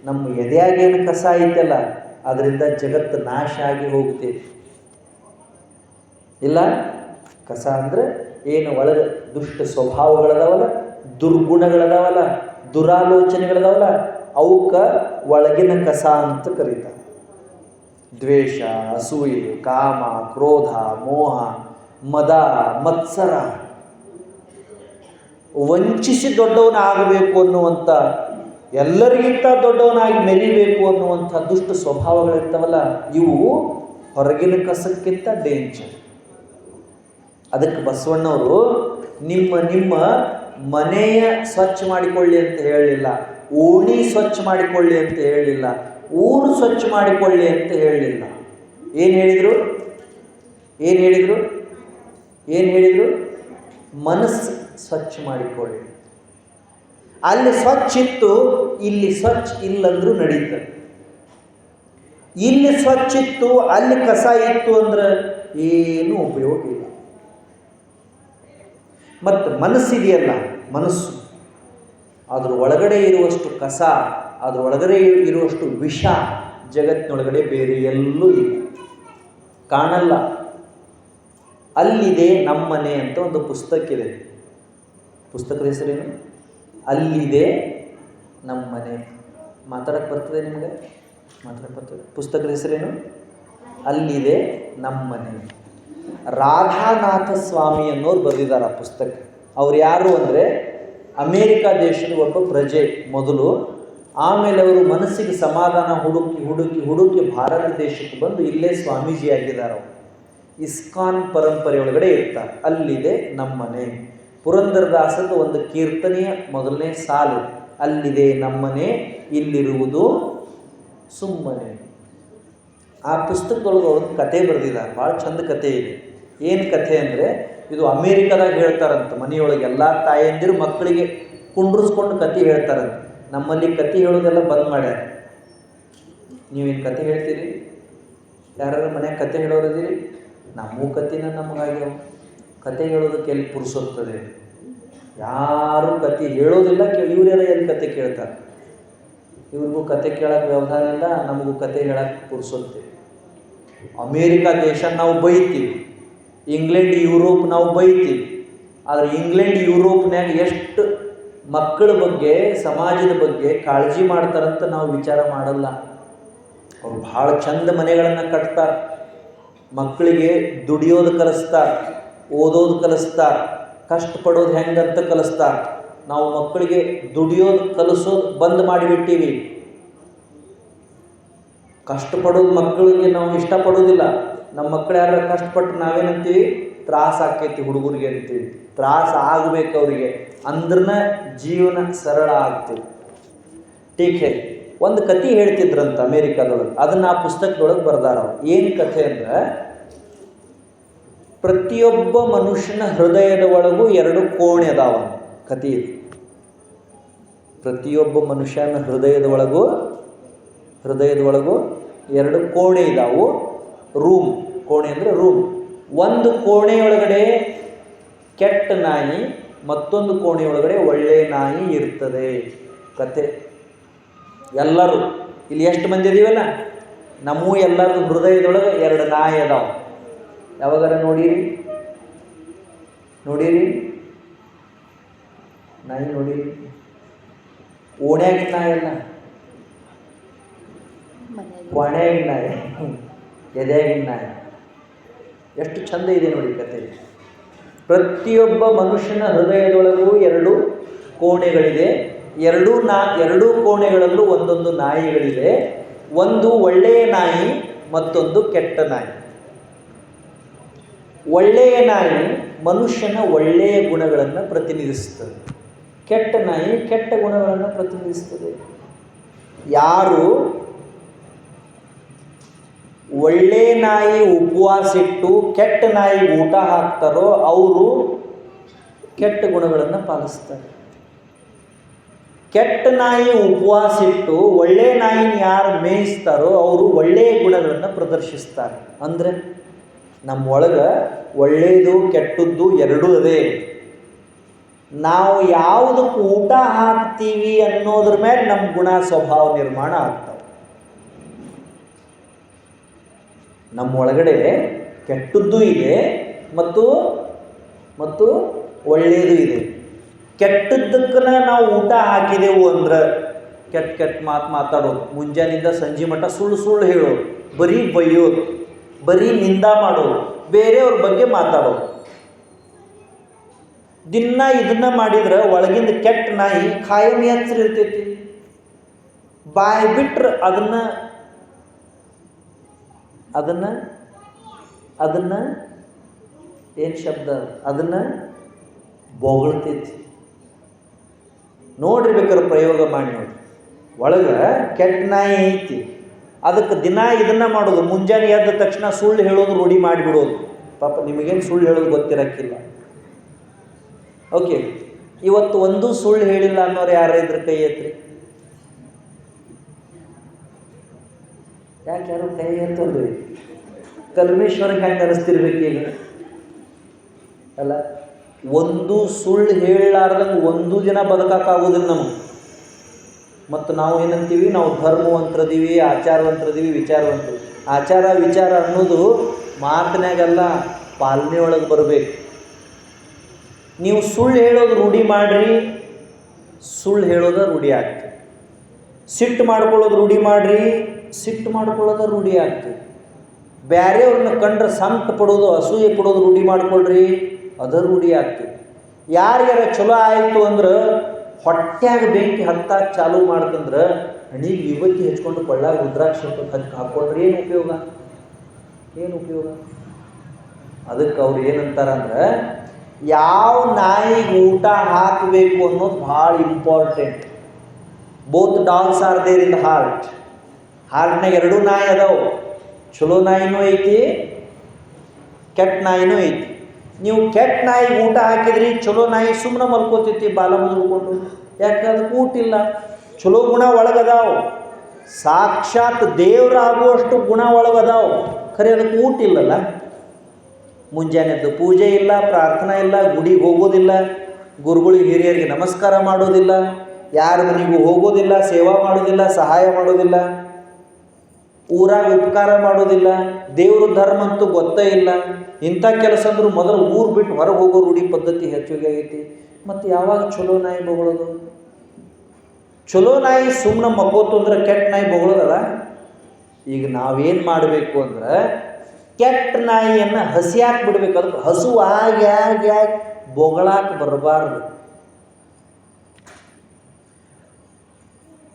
ನಮ್ಮ ಎದೆಯಾಗೇನು ಕಸ ಐತಲ್ಲ, ಅದರಿಂದ ಜಗತ್ತು ನಾಶ ಆಗಿ ಹೋಗ್ತೈತಿ. ಇಲ್ಲ, ಕಸ ಅಂದರೆ ಏನು? ಒಳಗೆ ದುಷ್ಟ ಸ್ವಭಾವಗಳದಾವಲ್ಲ, ದುರ್ಗುಣಗಳದಾವಲ್ಲ, ದುರಾಲೋಚನೆಗಳದಾವಲ್ಲ, ಅವಕ್ಕೆ ಒಳಗಿನ ಕಸ ಅಂತ ಕರೀತಾರೆ. ದ್ವೇಷ, ಅಸೂಯೆ, ಕಾಮ, ಕ್ರೋಧ, ಮೋಹ, ಮದ, ಮತ್ಸರ, ವಂಚಿಸಿ ದೊಡ್ಡವನಾಗಬೇಕು ಅನ್ನುವಂಥ, ಎಲ್ಲರಿಗಿಂತ ದೊಡ್ಡವನಾಗಿ ಮೆರಿಬೇಕು ಅನ್ನುವಂಥ ದುಷ್ಟ ಸ್ವಭಾವಗಳಿರ್ತಾವಲ್ಲ, ಇವು ಹೊರಗಿನ ಕಸಕ್ಕಿಂತ ಡೇಂಜರ್. ಅದಕ್ಕೆ ಬಸವಣ್ಣವರು ನಿಮ್ಮ ನಿಮ್ಮ ಮನೆಯ ಸ್ವಚ್ಛ ಮಾಡಿಕೊಳ್ಳಿ ಅಂತ ಹೇಳಲಿಲ್ಲ, ಓಣಿ ಸ್ವಚ್ಛ ಮಾಡಿಕೊಳ್ಳಿ ಅಂತ ಹೇಳಲಿಲ್ಲ, ಊರು ಸ್ವಚ್ಛ ಮಾಡಿಕೊಳ್ಳಿ ಅಂತ ಹೇಳಲಿಲ್ಲ. ಏನು ಹೇಳಿದರು? ಮನಸ್ಸು ಸ್ವಚ್ಛ ಮಾಡಿಕೊಳ್ಳಿ. ಅಲ್ಲಿ ಸ್ವಚ್ಛ ಇತ್ತು, ಇಲ್ಲಿ ಸ್ವಚ್ಛ ಇಲ್ಲಂದ್ರೂ ನಡೀತದೆ. ಇಲ್ಲಿ ಸ್ವಚ್ಛ ಇತ್ತು, ಅಲ್ಲಿ ಕಸ ಇತ್ತು ಅಂದ್ರೆ ಏನೂ ಉಪಯೋಗ ಇಲ್ಲ. ಮತ್ತು ಮನಸ್ಸಿದೆಯಲ್ಲ, ಮನಸ್ಸು, ಅದ್ರ ಒಳಗಡೆ ಇರುವಷ್ಟು ಕಸ, ಅದ್ರ ಒಳಗಡೆ ಇರುವಷ್ಟು ವಿಷ ಜಗತ್ತಿನೊಳಗಡೆ ಬೇರೆ ಎಲ್ಲೂ ಇಲ್ಲ, ಕಾಣಲ್ಲ. ಅಲ್ಲಿದೆ ನಮ್ಮನೆ ಅಂತ ಒಂದು ಪುಸ್ತಕ ಇದೆ. ಪುಸ್ತಕದ ಹೆಸರೇನು? ಅಲ್ಲಿದೆ ನಮ್ಮನೆ. ಮಾತಾಡಕ್ಕೆ ಬರ್ತದೆ ನಿಮಗೆ? ಮಾತಾಡಕ್ಕೆ ಬರ್ತದೆ. ಪುಸ್ತಕದ ಹೆಸರೇನು? ಅಲ್ಲಿದೆ ನಮ್ಮನೆ. ರಾಧಾನಾಥ ಸ್ವಾಮಿ ಅನ್ನೋರು ಬರೆದಿದ್ದಾರೆ ಆ ಪುಸ್ತಕ. ಅವ್ರು ಯಾರು ಅಂದರೆ ಅಮೇರಿಕಾ ದೇಶದ ಒಬ್ಬ ಪ್ರಜೆ ಮೊದಲು. ಆಮೇಲೆ ಅವರು ಮನಸ್ಸಿಗೆ ಸಮಾಧಾನ ಹುಡುಕಿ ಭಾರತ ದೇಶಕ್ಕೆ ಬಂದು ಇಲ್ಲೇ ಸ್ವಾಮೀಜಿ ಆಗಿದ್ದಾರೆ. ಅವರು ಇಸ್ಕಾನ್ ಪರಂಪರೆಯೊಳಗಡೆ ಇರ್ತಾರೆ. ಅಲ್ಲಿದೆ ನಮ್ಮನೆ. ಪುರಂದರದಾಸದ ಒಂದು ಕೀರ್ತನೆಯ ಮೊದಲನೇ ಸಾಲು, ಅಲ್ಲಿದೆ ನಮ್ಮನೆ, ಇಲ್ಲಿರುವುದು ಸುಮ್ಮನೆ. ಆ ಪುಸ್ತಕದೊಳಗೆ ಅವ್ರದ್ದು ಕತೆ ಬರೆದಿದ್ದಾರೆ, ಭಾಳ ಚಂದ ಕತೆ ಇದೆ. ಏನು ಕಥೆ ಅಂದರೆ, ಇದು ಅಮೇರಿಕಾದಾಗ ಹೇಳ್ತಾರಂತ, ಮನೆಯೊಳಗೆ ಎಲ್ಲ ತಾಯಂದಿರು ಮಕ್ಕಳಿಗೆ ಕುಂಡ್ರಿಸ್ಕೊಂಡು ಕತೆ ಹೇಳ್ತಾರಂತ. ನಮ್ಮಲ್ಲಿ ಕತೆ ಹೇಳೋದೆಲ್ಲ ಬಂದ್ ಮಾಡ್ಯಾರ. ನೀವೇನು ಕತೆ ಹೇಳ್ತೀರಿ? ಯಾರು ಮನ್ಯಾಗ ಕತೆ ಹೇಳೋರಿದ್ದೀರಿ? ನಮ್ಮೂ ಕತೆನ ನಮಗಾಗ್ಯಾವ. ಕತೆ ಹೇಳೋದಕ್ಕೆ ಎಲ್ಲಿ ಪುರುಸೋಗ್ತದೆ? ಯಾರೂ ಕತೆ ಹೇಳೋದಿಲ್ಲ. ಇವರೆಲ್ಲ ಎಲ್ಲಿ ಕತೆ ಕೇಳ್ತಾರೆ? ಇವ್ರಿಗೂ ಕತೆ ಕೇಳೋಕ್ಕೆ ವ್ಯವಧಾನ ಇಲ್ಲ, ನಮಗೂ ಕತೆ ಹೇಳೋಕ್ಕೆ ಪುರುಸೋಗ್ತೀವಿ. ಅಮೇರಿಕಾ ದೇಶ ನಾವು ಬೈತೀವಿ, ಇಂಗ್ಲೆಂಡ್ ಯುರೋಪ್ ನಾವು ಬೈತೀವಿ. ಆದರೆ ಇಂಗ್ಲೆಂಡ್ ಯುರೋಪ್ನ್ಯಾಗ ಎಷ್ಟು ಮಕ್ಕಳ ಬಗ್ಗೆ, ಸಮಾಜದ ಬಗ್ಗೆ ಕಾಳಜಿ ಮಾಡ್ತಾರಂತ ನಾವು ವಿಚಾರ ಮಾಡಲ್ಲ. ಅವ್ರು ಭಾಳ ಚಂದ ಮನೆಗಳನ್ನು ಕಟ್ತಾರೆ, ಮಕ್ಕಳಿಗೆ ದುಡಿಯೋದು ಕಲಿಸ್ತಾರೆ, ಓದೋದು ಕಲಿಸ್ತಾರೆ, ಕಷ್ಟಪಡೋದು ಹೆಂಗಂತ ಕಲಿಸ್ತಾರೆ. ನಾವು ಮಕ್ಕಳಿಗೆ ದುಡಿಯೋದು ಕಲಿಸೋದು ಬಂದ್ ಮಾಡಿಬಿಟ್ಟಿವಿ. ಕಷ್ಟಪಡೋದು ಮಕ್ಕಳಿಗೆ ನಾವು ಇಷ್ಟಪಡೋದಿಲ್ಲ. ನಮ್ಮ ಮಕ್ಕಳು ಯಾರು ಕಷ್ಟಪಟ್ಟು ನಾವೇನಂತೀವಿ? ತ್ರಾಸ ಆಕೈತಿ ಹುಡುಗರಿಗೆ ಅಂತೀವಿ. ತ್ರಾಸ ಆಗಬೇಕು ಅವರಿಗೆ, ಅಂದ್ರನ ಜೀವನ ಸರಳ ಆಗ್ತೀವಿ. ಟೀಕ್ ಹೇ. ಒಂದು ಕತೆ ಹೇಳ್ತಿದ್ರಂತ ಅಮೇರಿಕಾದೊಳಗೆ, ಅದನ್ನು ಆ ಪುಸ್ತಕದೊಳಗೆ ಬರ್ದಾರ ಅವ್ರು. ಏನು ಕಥೆ ಅಂದ್ರೆ, ಪ್ರತಿಯೊಬ್ಬ ಮನುಷ್ಯನ ಹೃದಯದ ಒಳಗೂ 2 ಕೋಣೆ ಅದಾವ. ಕಥೆ ಇದು. ಪ್ರತಿಯೊಬ್ಬ ಮನುಷ್ಯನ ಹೃದಯದ ಒಳಗೂ 2 ಕೋಣೆ ಇದಾವು. ರೂಮ್, ಕೋಣೆ ಅಂದರೆ ರೂಮ್. ಒಂದು ಕೋಣೆಯೊಳಗಡೆ ಕೆಟ್ಟ ನಾಯಿ, ಮತ್ತೊಂದು ಕೋಣೆಯೊಳಗಡೆ ಒಳ್ಳೆಯ ನಾಯಿ ಇರ್ತದೆ. ಕತೆ. ಎಲ್ಲರೂ ಇಲ್ಲಿ ಎಷ್ಟು ಮಂದಿ ಇದೀವಲ್ಲ, ನಮ್ಮೂ ಎಲ್ಲರದು ಹೃದಯದೊಳಗೆ 2 ನಾಯಿ ಅದಾವ. ಯಾವಾಗಾರ ನೋಡಿರಿ ನಾಯಿ? ನೋಡಿರಿ? ಓಣ್ಯಾಗಿನ ನಾಯಿ ಅಲ್ಲ, ಕೊನೆಯಾಗಿನ ನಾಯಿ, ಎದೆಯಾಗಿನ ನಾಯಿ. ಎಷ್ಟು ಚಂದ ಇದೆ ನೋಡಿ ಕತೆ. ಪ್ರತಿಯೊಬ್ಬ ಮನುಷ್ಯನ ಹೃದಯದೊಳಗೂ 2 ಕೋಣೆಗಳಿದೆ. 2 ಕೋಣೆಗಳಲ್ಲೂ ಒಂದೊಂದು ನಾಯಿಗಳಿದೆ. ಒಂದು ಒಳ್ಳೆಯ ನಾಯಿ, ಮತ್ತೊಂದು ಕೆಟ್ಟ ನಾಯಿ. ಒಳ್ಳೆಯ ನಾಯಿ ಮನುಷ್ಯನ ಒಳ್ಳೆಯ ಗುಣಗಳನ್ನು ಪ್ರತಿನಿಧಿಸ್ತದೆ, ಕೆಟ್ಟ ನಾಯಿ ಕೆಟ್ಟ ಗುಣಗಳನ್ನು ಪ್ರತಿನಿಧಿಸ್ತದೆ. ಯಾರು ಒಳ್ಳೆ ನಾಯಿ ಉಪವಾಸ ಇಟ್ಟು ಕೆಟ್ಟ ನಾಯಿ ಊಟ ಹಾಕ್ತಾರೋ ಅವರು ಕೆಟ್ಟ ಗುಣಗಳನ್ನು ಪಾಲಿಸ್ತಾರೆ. ಕೆಟ್ಟ ನಾಯಿ ಉಪವಾಸ ಇಟ್ಟು ಒಳ್ಳೆ ನಾಯಿನ ಯಾರು ಮೇಯಿಸ್ತಾರೋ ಅವರು ಒಳ್ಳೆಯ ಗುಣಗಳನ್ನು ಪ್ರದರ್ಶಿಸ್ತಾರೆ. ಅಂದರೆ ನಮ್ಮೊಳಗೆ ಒಳ್ಳೆಯದು ಕೆಟ್ಟದ್ದು 2 ಅದೇ. ನಾವು ಯಾವುದಕ್ಕೆ ಊಟ ಹಾಕ್ತೀವಿ ಅನ್ನೋದ್ರ ಮೇಲೆ ನಮ್ಮ ಗುಣ ಸ್ವಭಾವ ನಿರ್ಮಾಣ ಆಗ್ತವೆ. ನಮ್ಮೊಳಗಡೆ ಕೆಟ್ಟದ್ದು ಇದೆ ಮತ್ತು ಒಳ್ಳೆಯದು ಇದೆ. ಕೆಟ್ಟದ್ದಕ್ಕೆ ನಾವು ಊಟ ಹಾಕಿದೆವು ಅಂದ್ರೆ ಕೆಟ್ಟ ಮಾತಾಡೋದು, ಮುಂಜಾನಿಂದ ಸಂಜೆ ಮಟ್ಟ ಸುಳ್ಳು ಹೇಳೋದು, ಬರೀ ಬೈಯೋದು, ಬರೀ ನಿಂದ ಮಾಡೋದು, ಬೇರೆಯವ್ರ ಬಗ್ಗೆ ಮಾತಾಡೋದು. ದಿನ ಇದನ್ನ ಮಾಡಿದ್ರೆ ಒಳಗಿಂದ ಕೆಟ್ಟ ನಾಯಿ ಖಾಯಂ ಎಚ್ಚರ ಇರ್ತೈತಿ. ಬಾಯಿ ಬಿಟ್ರೆ ಅದನ್ನ ಏನು ಶಬ್ದ, ಅದನ್ನು ಬೊಗಳ್ತೈತಿ. ನೋಡ್ರಿ ಬೇಕಾದ್ರೆ ಪ್ರಯೋಗ ಮಾಡಿ ನೋಡಿ. ಒಳಗೆ ಕೆಟ್ಟ ನಾಯಿ ಐತಿ, ಅದಕ್ಕೆ ದಿನ ಇದನ್ನು ಮಾಡೋದು, ಮುಂಜಾನೆ ಎದ್ದ ತಕ್ಷಣ ಸುಳ್ಳು ಹೇಳೋದು ರೂಢಿ ಮಾಡಿಬಿಡೋದು. ಪಾಪ ನಿಮಗೇನು ಸುಳ್ಳು ಹೇಳೋದು ಗೊತ್ತಿರಕ್ಕಿಲ್ಲ. ಓಕೆ, ಇವತ್ತು ಒಂದು ಸುಳ್ಳು ಹೇಳಿಲ್ಲ ಅನ್ನೋರು ಯಾರ ಇದ್ರ ಕೈ ಎತ್ರಿ. ಯಾಕೆ ಯಾರು ಕೈ ಎತ್ತಲ್ರಿ? ಕಲ್ಮೇಶ್ವರಕ್ಕೆ ಹೆಂಗೆ ಅನಿಸ್ತಿರ್ಬೇಕು ಈಗ ಅಲ್ಲ? ಒಂದು ಸುಳ್ಳು ಹೇಳಲಾರ್ದಂಗೆ ಒಂದು ದಿನ ಬದುಕಾಗೋದಿಲ್ಲ ನಮಗೆ. ಮತ್ತು ನಾವು ಏನಂತೀವಿ? ನಾವು ಧರ್ಮವಂತರದೀವಿ, ಆಚಾರವಂತರದೀವಿ, ವಿಚಾರವಂತರು. ಆಚಾರ ವಿಚಾರ ಅನ್ನೋದು ಮಾತಿನಾಗಲ್ಲ, ಪಾಲನೆ ಒಳಗೆ ಬರಬೇಕು. ನೀವು ಸುಳ್ಳು ಹೇಳೋದು ರೂಢಿ ಮಾಡಿರಿ, ಸುಳ್ಳು ಹೇಳೋದು ರೂಢಿ ಆಗ್ತದೆ. ಸಿಟ್ಟು ಮಾಡ್ಕೊಳ್ಳೋದು ರೂಢಿ ಮಾಡಿರಿ, ಸಿಟ್ಟು ಮಾಡ್ಕೊಳ್ಳೋದು ರೂಢಿ ಆಗ್ತದೆ. ಬೇರೆಯವ್ರನ್ನ ಕಂಡ್ರೆ ಸಂಕಟ ಪಡೋದು, ಅಸೂಯೆ ಪಡೋದು ರೂಢಿ ಮಾಡ್ಕೊಳ್ರಿ, ಅದು ರೂಢಿ ಆಗ್ತದೆ. ಯಾರ್ಯಾರ ಚಲೋ ಆಯಿತು ಅಂದ್ರೆ ಹೊಟ್ಯಾಗ ಬೆಂಕಿ ಹತ್ತಾಗ ಚಾಲೂ ಮಾಡ್ತಂದ್ರೆ ಹಣಿಗೆ ವಿಭೂತಿ ಹೆಚ್ಕೊಂಡು ಕೊಳ್ಳಾಗ ರುದ್ರಾಕ್ಷ ಹಾಕ್ಕೊಂಡ್ರೆ ಏನು ಉಪಯೋಗ? ಅದಕ್ಕೆ ಅವ್ರು ಏನಂತಾರಂದ್ರೆ, ಯಾವ ನಾಯಿಗೆ ಊಟ ಹಾಕಬೇಕು ಅನ್ನೋದು ಭಾಳ important. Both dogs are there in the ಹಾರ್ಟ್ನಾಗ 2 ನಾಯಿ ಅದಾವು. ಚಲೋ ನಾಯಿನೂ ಐತಿ, ಕೆಟ್ಟ ನಾಯಿನೂ ಐತಿ. ನೀವು ಕೆಟ್ಟ ನಾಯಿಗೆ ಊಟ ಹಾಕಿದ್ರಿ, ಚಲೋ ನಾಯಿ ಸುಮ್ಮನೆ ಮಲ್ಕೋತೈತಿ ಬಾಲ ಮುದ್ಕೊಂಡು. ಯಾಕೆ? ಅದಕ್ಕೆ ಊಟ ಇಲ್ಲ. ಚಲೋ ಗುಣ ಒಳಗದಾವು, ಸಾಕ್ಷಾತ್ ದೇವರಾಗುವಷ್ಟು ಗುಣ ಒಳಗದಾವು, ಖರೆ ಅದಕ್ಕೆ ಊಟ ಇಲ್ಲಲ್ಲ. ಮುಂಜಾನೆದ್ದು ಪೂಜೆ ಇಲ್ಲ, ಪ್ರಾರ್ಥನಾ ಇಲ್ಲ, ಗುಡಿಗೆ ಹೋಗೋದಿಲ್ಲ, ಗುರುಗಳಿಗೆ ಹಿರಿಯರಿಗೆ ನಮಸ್ಕಾರ ಮಾಡೋದಿಲ್ಲ, ಯಾರ ಮನೆಗೂ ಹೋಗೋದಿಲ್ಲ, ಸೇವಾ ಮಾಡೋದಿಲ್ಲ, ಸಹಾಯ ಮಾಡೋದಿಲ್ಲ, ಊರಾಗ ಉಪಕಾರ ಮಾಡೋದಿಲ್ಲ, ದೇವ್ರ ಧರ್ಮ ಅಂತೂ ಗೊತ್ತೇ ಇಲ್ಲ. ಇಂಥ ಕೆಲಸ ಅಂದರೂ ಮೊದಲು ಊರು ಬಿಟ್ಟು ಹೊರಗೆ ಹೋಗೋ ರೂಢಿ ಪದ್ಧತಿ ಹೆಚ್ಚಿಗೆ ಆಗೈತಿ. ಮತ್ತು ಯಾವಾಗ ಚಲೋ ನಾಯಿ ಬೊಗಳೋದು? ಚಲೋ ನಾಯಿ ಸುಮ್ಮನೆ ಮಕ್ಕೋತು ಅಂದ್ರೆ ಕೆಟ್ಟ ನಾಯಿ ಬೊಗಳೋದಲ್ಲ. ಈಗ ನಾವೇನು ಮಾಡಬೇಕು ಅಂದ್ರೆ ಕೆಟ್ಟ ನಾಯಿಯನ್ನು ಹಸಿಯಾಕೆ ಬಿಡ್ಬೇಕು. ಅದಕ್ಕೆ ಹಸು ಆಗಿ ಬೊಗಳಾಕೆ ಬರಬಾರ್ದು.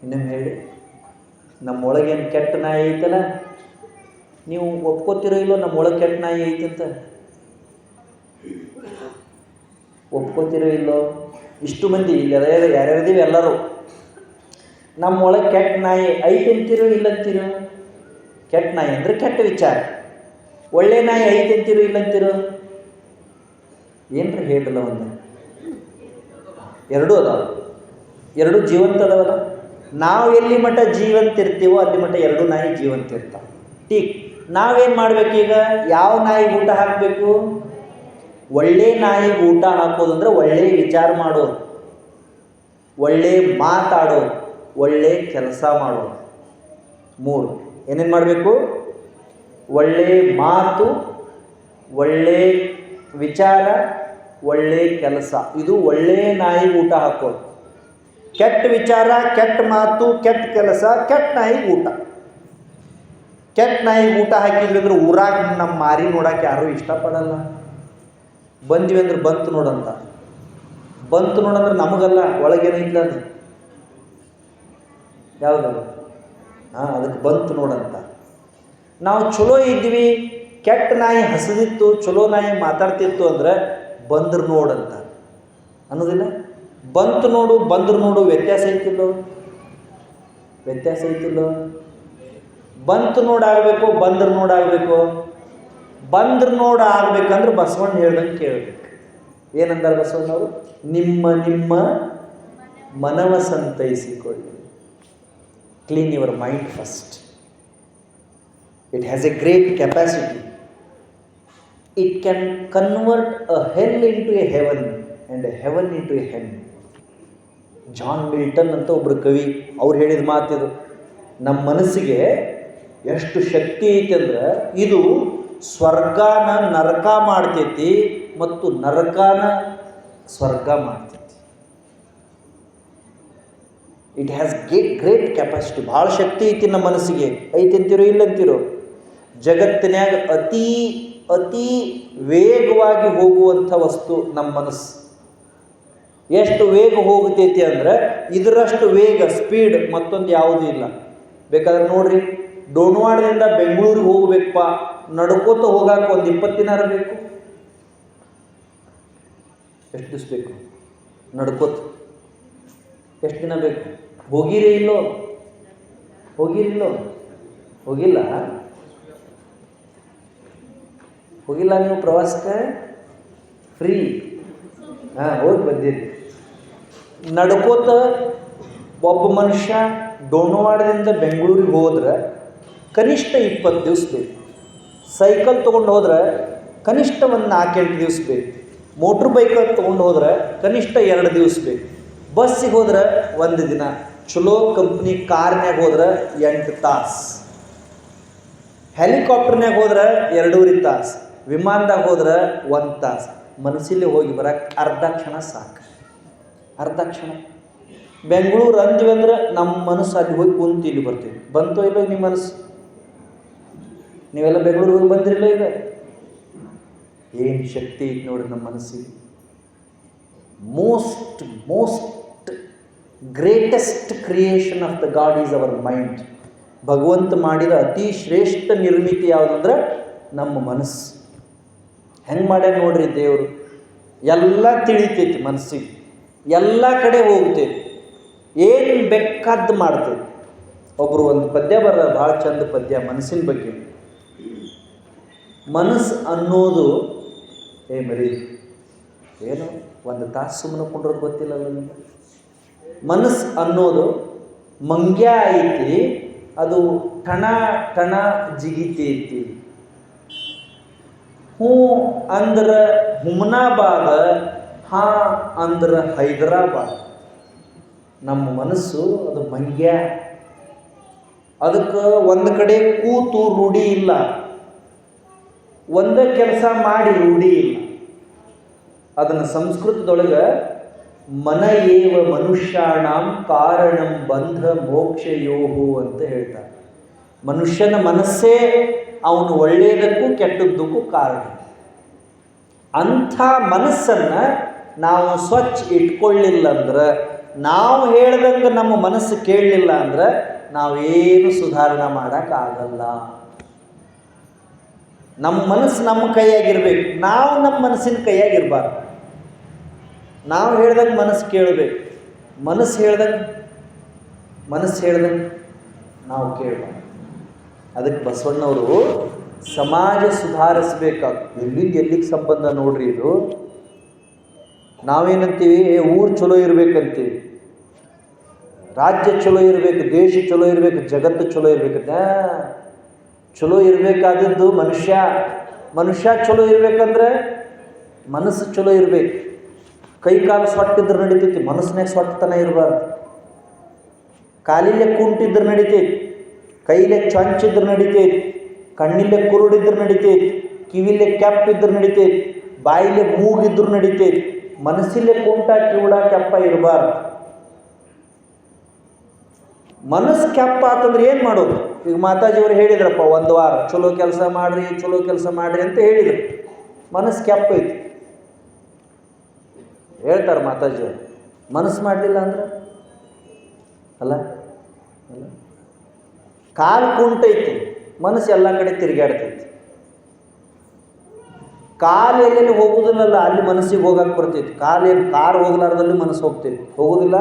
ಇನ್ನೊಮ್ಮೆ ಹೇಳಿ, ನಮ್ಮೊಳಗೇನು ಕೆಟ್ಟ ನಾಯಿ ಐತಲ್ಲ, ನೀವು ಒಪ್ಕೋತಿರೋ ಇಲ್ಲೋ ನಮ್ಮೊಳಗೆ ಕೆಟ್ಟ ನಾಯಿ ಐತಿ ಅಂತ? ಒಪ್ಕೋತಿರೋ ಇಲ್ಲೋ? ಇಷ್ಟು ಮಂದಿ ಇಲ್ಲಿ ಯಾರ್ಯಾರ್ದೀವಿ ಎಲ್ಲರೂ, ನಮ್ಮೊಳಗೆ ಕೆಟ್ಟ ನಾಯಿ ಐತಿ ಅಂತೀರೋ ಇಲ್ಲಂತೀರೋ? ಕೆಟ್ಟ ನಾಯಿ ಅಂದರೆ ಕೆಟ್ಟ ವಿಚಾರ. ಒಳ್ಳೆ ನಾಯಿ ಐತಿ ಅಂತೀರೋ ಇಲ್ಲಂತೀರೋ? ಏನ್ರಿ ಹೇಳಿಲ್ಲ ಒಂದು? ಎರಡೂ ಅದಾವ, ಎರಡೂ ಜೀವಂತ ಅದಾವಲ್ಲ. ನಾವು ಎಲ್ಲಿ ಮಟ್ಟ ಜೀವಂತ ಇರ್ತೀವೋ ಅಲ್ಲಿ ಮಟ್ಟ ಎರಡು ನಾಯಿ ಜೀವಂತ ಇರ್ತಾವೆ. ಟೀಕ್. ನಾವೇನು ಮಾಡಬೇಕೀಗ? ಯಾವ ನಾಯಿಗೆ ಊಟ ಹಾಕಬೇಕು? ಒಳ್ಳೆ ನಾಯಿಗೆ ಊಟ ಹಾಕೋದಂದ್ರೆ ಒಳ್ಳೆ ವಿಚಾರ ಮಾಡೋದು, ಒಳ್ಳೆ ಮಾತಾಡೋದು, ಒಳ್ಳೆ ಕೆಲಸ ಮಾಡೋದು. 3 ಏನೇನು ಮಾಡಬೇಕು? ಒಳ್ಳೆ ಮಾತು, ಒಳ್ಳೆ ವಿಚಾರ, ಒಳ್ಳೆ ಕೆಲಸ. ಇದು ಒಳ್ಳೆ ನಾಯಿಗೆ ಊಟ ಹಾಕೋದು. ಕೆಟ್ಟ ವಿಚಾರ, ಕೆಟ್ಟ ಮಾತು, ಕೆಟ್ಟ ಕೆಲಸ, ಕೆಟ್ಟ ನಾಯಿಗೆ ಊಟ. ಕೆಟ್ಟ ನಾಯಿಗೆ ಊಟ ಹಾಕಿದ್ವಿ ಅಂದ್ರೆ ಊರಾಗ ನಮ್ಮ ಮಾರಿ ನೋಡೋಕೆ ಯಾರೂ ಇಷ್ಟಪಡಲ್ಲ. ಬಂದ್ವಿ ಅಂದ್ರೆ ಬಂತು ನೋಡಂತ. ಬಂತು ನೋಡಂದ್ರೆ ನಮಗಲ್ಲ, ಒಳಗೇನೈತ್ಲ ಅದು ಯಾವುದಲ್ಲ, ಅದಕ್ಕೆ ಬಂತು ನೋಡಂತ. ನಾವು ಚಲೋ ಇದ್ವಿ, ಕೆಟ್ಟ ನಾಯಿ ಹಸಿದಿತ್ತು, ಚಲೋ ನಾಯಿ ಮಾತಾಡ್ತಿತ್ತು ಅಂದ್ರೆ ಬಂದ್ರು ನೋಡಂತ ಅನ್ನೋದಿಲ್ಲ. ಬಂತು ನೋಡು, ಬಂದ್ರು ನೋಡು, ವ್ಯತ್ಯಾಸ ಐತಿಲ್ಲೋ? ವ್ಯತ್ಯಾಸ ಐತಿಲ್ಲೋ? ಬಂತು ನೋಡಾಗಬೇಕು, ಬಂದ್ರು ನೋಡಾಗಬೇಕು. ಬಂದ್ರು ನೋಡಾಗಬೇಕಂದ್ರೆ ಬಸವಣ್ಣ ಹೇಳ್ದಂಗೆ ಕೇಳಬೇಕು. ಏನಂತಾರೆ ಬಸವಣ್ಣವರು? ನಿಮ್ಮ ನಿಮ್ಮ ಮನವ ಸಂತೈಸಿಕೊಳ್ಳಿ. Clean your mind first. It has a great capacity. It can convert a hell into a heaven and a heaven into a hell. John Milton ಅಂತ ಒಬ್ಬರು ಕವಿ, ಅವ್ರು ಹೇಳಿದ ಮಾತಿದು. ನಮ್ಮ ಮನಸ್ಸಿಗೆ ಎಷ್ಟು ಶಕ್ತಿ ಐತೆ ಅಂದ್ರೆ ಇದು ಸ್ವರ್ಗಾನ ನರಕ ಮಾಡ್ತೈತಿ ಮತ್ತು ನರಕಾನ ಸ್ವರ್ಗ ಮಾಡ್ತೈತಿ. It has great capacity. ಭಾಳ ಶಕ್ತಿ ಐತಿ ನಮ್ಮ ಮನಸ್ಸಿಗೆ. ಐತಿ ಅಂತೀರೋ ಇಲ್ಲಂತೀರೋ? ಜಗತ್ತಿನ್ಯಾಗ ಅತಿ ಅತಿ ವೇಗವಾಗಿ ಹೋಗುವಂಥ ವಸ್ತು ನಮ್ಮ ಮನಸ್ಸು. ಎಷ್ಟು ವೇಗ ಹೋಗ್ತೈತಿ ಅಂದ್ರೆ ಇದರಷ್ಟು ವೇಗ, ಸ್ಪೀಡ್ ಮತ್ತೊಂದು ಯಾವುದೂ ಇಲ್ಲ. ಬೇಕಾದ್ರೆ ನೋಡ್ರಿ, ಡೋಣವಾಡದಿಂದ ಬೆಂಗಳೂರಿಗೆ ಹೋಗ್ಬೇಕಪ್ಪ, ನಡ್ಕೋತ ಹೋಗಾಕ ಒಂದು 20 ದಿನ ಬೇಕು. ಎಷ್ಟು ದಿವಸ ಬೇಕು ನಡ್ಕೋತ? ಎಷ್ಟು ದಿನ ಬೇಕು? ಹೋಗಿರೇ ಇಲ್ಲೋ? ಹೋಗಿರಿಲ್ಲೋ? ಹೋಗಿಲ್ಲ ನೀವು ಪ್ರವಾಸಕ್ಕೆ? ಫ್ರೀ ಹೋಗಿ ಬಂದಿರಿ. ನಡ್ಕೋತ ಒಬ್ಬ ಮನುಷ್ಯ ಡೋಣವಾಡದಿಂದ ಬೆಂಗಳೂರಿಗೆ ಹೋದ್ರೆ ಕನಿಷ್ಠ 20 ದಿವಸ ಬೇಕು. ಸೈಕಲ್ ತೊಗೊಂಡು ಹೋದ್ರೆ ಕನಿಷ್ಠ ಒಂದು 4-8 ದಿವಸ ಬೇಕು. ಮೋಟ್ರ್ ಬೈಕಲ್ಲಿ ತೊಗೊಂಡು ಹೋದ್ರೆ ಕನಿಷ್ಠ 2 ದಿವಸ ಬೇಕು. ಬಸ್ಸಿಗೆ ಹೋದ್ರೆ 1 ದಿನ. ಚಲೋ ಕಂಪ್ನಿ ಕಾರ್ನ್ಯಾಗ ಹೋದ್ರೆ 8 ತಾಸು. ಹೆಲಿಕಾಪ್ಟರ್ನಾಗ ಹೋದ್ರೆ 2.5 ತಾಸು. ವಿಮಾನದಾಗ ಹೋದ್ರೆ 1 ತಾಸು. ಮನಸ್ಸಲ್ಲಿ ಹೋಗಿ ಬರಕ್ಕೆ ಅರ್ಧ ಕ್ಷಣ ಸಾಕು. ಅರ್ಧ ಕ್ಷಣ. ಬೆಂಗಳೂರು ಅಂದ್ವಿ ಅಂದ್ರೆ ನಮ್ಮ ಮನಸ್ಸು ಅಲ್ಲಿ ಹೋಗಿ ಕುಂತು ಇಲ್ಲಿ ಬರ್ತೀವಿ. ಬಂತೋ ಇಲ್ಲೋ ನಿಮ್ಮ ಮನಸ್ಸು? ನೀವೆಲ್ಲ ಬೆಂಗಳೂರಿಗೆ ಹೋಗಿ ಬಂದಿರಲಿಲ್ಲ? ಈಗ ಏನು ಶಕ್ತಿ ಐತೆ ನೋಡ್ರಿ ನಮ್ಮ ಮನಸ್ಸಿಗೆ. Most greatest creation of the god is our mind. ಭಗವಂತ ಮಾಡಿದ ಅತಿ ಶ್ರೇಷ್ಠ ನಿರ್ಮಿತಿ ಯಾವುದಂದ್ರೆ ನಮ್ಮ ಮನಸ್ಸು. ಹೆಂಗೆ ಮಾಡ್ಯಾರ ನೋಡ್ರಿ ದೇವರು. ಎಲ್ಲ ತಿಳಿತೈತಿ ಮನಸ್ಸಿಗೆ, ಎಲ್ಲ ಕಡೆ ಹೋಗ್ತೈತಿ, ಏನು ಬೇಕಾದ್ದು ಮಾಡ್ತೈತಿ. ಒಬ್ಬರು ಒಂದು ಪದ್ಯ ಬರ, ಭಾಳ ಚಂದ ಪದ್ಯ ಮನಸ್ಸಿನ ಬಗ್ಗೆ. ಮನಸ್ಸು ಅನ್ನೋದು ಮರಿ ಏನು ಒಂದು ತಾಸು ಸುಮ್ಮನೆ ಕುಂಡ್ರೋದು ಗೊತ್ತಿಲ್ಲ ನಿಮಗೆ. ಮನಸ್ಸು ಅನ್ನೋದು ಮಂಗ್ಯ ಐತಿ, ಅದು ಟಣ ಟಣ ಜಿಗಿತೈತಿ. ಹ್ಞೂ ಅಂದ್ರೆ ಹುಮನಾಬಾದ, ಹಾ ಅಂದ್ರೆ ಹೈದರಾಬಾದ್. ನಮ್ಮ ಮನಸ್ಸು ಅದು ಮಂಗ್ಯ. ಅದಕ್ಕೆ ಒಂದು ಕಡೆ ಕೂತು ರೂಢಿ ಇಲ್ಲ, ಒಂದೇ ಕೆಲಸ ಮಾಡಿ ರೂಢಿ ಇಲ್ಲ. ಅದನ್ನು ಸಂಸ್ಕೃತದೊಳಗೆ ಮನ ಏವ ಮನುಷ್ಯಾಣಂ ಕಾರಣಂ ಬಂಧ ಮೋಕ್ಷಯೋಹು ಅಂತ ಹೇಳ್ತಾರೆ. ಮನುಷ್ಯನ ಮನಸ್ಸೇ ಅವನು ಒಳ್ಳೆಯದಕ್ಕೂ ಕೆಟ್ಟದ್ದಕ್ಕೂ ಕಾರಣ. ಅಂಥ ಮನಸ್ಸನ್ನು ನಾವು ಸ್ವಚ್ಛ ಇಟ್ಕೊಳ್ಳಿಲ್ಲ ಅಂದ್ರೆ, ನಾವು ಹೇಳ್ದಂಗೆ ನಮ್ಮ ಮನಸ್ಸು ಕೇಳಲಿಲ್ಲ ಅಂದ್ರೆ ನಾವೇನು ಸುಧಾರಣೆ ಮಾಡೋಕ್ಕಾಗಲ್ಲ. ನಮ್ಮ ಮನಸ್ಸು ನಮ್ಮ ಕೈಯಾಗಿರ್ಬೇಕು, ನಾವು ನಮ್ಮ ಮನಸ್ಸಿನ ಕೈಯಾಗಿರ್ಬಾರ್ದು. ನಾವು ಹೇಳ್ದಂಗೆ ಮನಸ್ಸು ಕೇಳಬೇಕು, ಮನಸ್ಸು ಹೇಳ್ದಂಗೆ ನಾವು ಕೇಳಬಾರ್ದು. ಅದಕ್ಕೆ ಬಸವಣ್ಣವರು ಸಮಾಜ ಸುಧಾರಿಸ್ಬೇಕಾಗ್ತದೆ. ಎಲ್ಲಿಗೆ ಸಂಬಂಧ ನೋಡ್ರಿ ಇದು. ನಾವೇನಂತೀವಿ, ಊರು ಚಲೋ ಇರ್ಬೇಕಂತೀವಿ, ರಾಜ್ಯ ಚಲೋ ಇರಬೇಕು, ದೇಶ ಚಲೋ ಇರಬೇಕು, ಜಗತ್ತು ಚಲೋ ಇರಬೇಕಂತ. ಚಲೋ ಇರಬೇಕಾದದ್ದು ಮನುಷ್ಯ ಚಲೋ ಇರಬೇಕಂದ್ರೆ ಮನಸ್ಸು ಚಲೋ ಇರಬೇಕು. ಕೈ ಕಾಲು ಸೊಟ್ಟಿದ್ರೆ ನಡಿತೈತಿ, ಮನಸ್ಸಿನಾಗ ಸೊಟ್ಟತನ ಇರಬಾರ್ದು. ಕಾಲಿಲೆ ಕುಂಟಿದ್ರೆ ನಡಿತೈತಿ, ಕೈಲೇ ಚೊಂಚಿದ್ರೆ ನಡಿತೈತಿ, ಕಣ್ಣಿಲೆ ಕುರುಡಿದ್ರೆ ನಡಿತೈತಿ, ಕಿವಿಲೆ ಕೆಪ್ಪಿದ್ರೆ ನಡಿತೈತಿ, ಬಾಯಿಲೆ ಮೂಗಿದ್ರು ನಡಿತೈತಿ. ಮನಸ್ಸಿಲೆ ಕುಂಟ ಕಿವುಡ ಕೆಪ್ಪ ಇರಬಾರ್ದು. ಮನಸ್ಸು ಕೆಪ್ಪ ಆತಂದ್ರೆ ಏನು ಮಾಡೋದು? ಈಗ ಮಾತಾಜಿಯವರು ಹೇಳಿದ್ರಪ್ಪ, ಒಂದು ವಾರ ಚಲೋ ಕೆಲಸ ಮಾಡ್ರಿ ಅಂತ ಹೇಳಿದ್ರು. ಮನಸ್ಸು ಕೆಪ್ಪ ಐತಿ ಹೇಳ್ತಾರೆ ಮಾತಾಜಿಯವರು. ಮನಸ್ಸು ಮಾಡಲಿಲ್ಲ ಅಂದ್ರೆ ಅಲ್ಲ ಕಾಲು ಕುಂಟೈತಿ, ಮನಸ್ಸು ಎಲ್ಲ ಕಡೆ ತಿರುಗಾಡ್ತೈತಿ. ಕಾಲು ಎಲ್ಲೆಲ್ಲಿ ಹೋಗುದಿಲ್ಲಲ್ಲ, ಅಲ್ಲಿ ಮನಸ್ಸಿಗೆ ಹೋಗಕ್ಕೆ ಬರ್ತೈತಿ. ಕಾರ್ ಹೋಗ್ಲಾರ್ದಲ್ಲಿ ಮನಸ್ಸು ಹೋಗ್ತೈತಿ, ಹೋಗುದಿಲ್ಲ.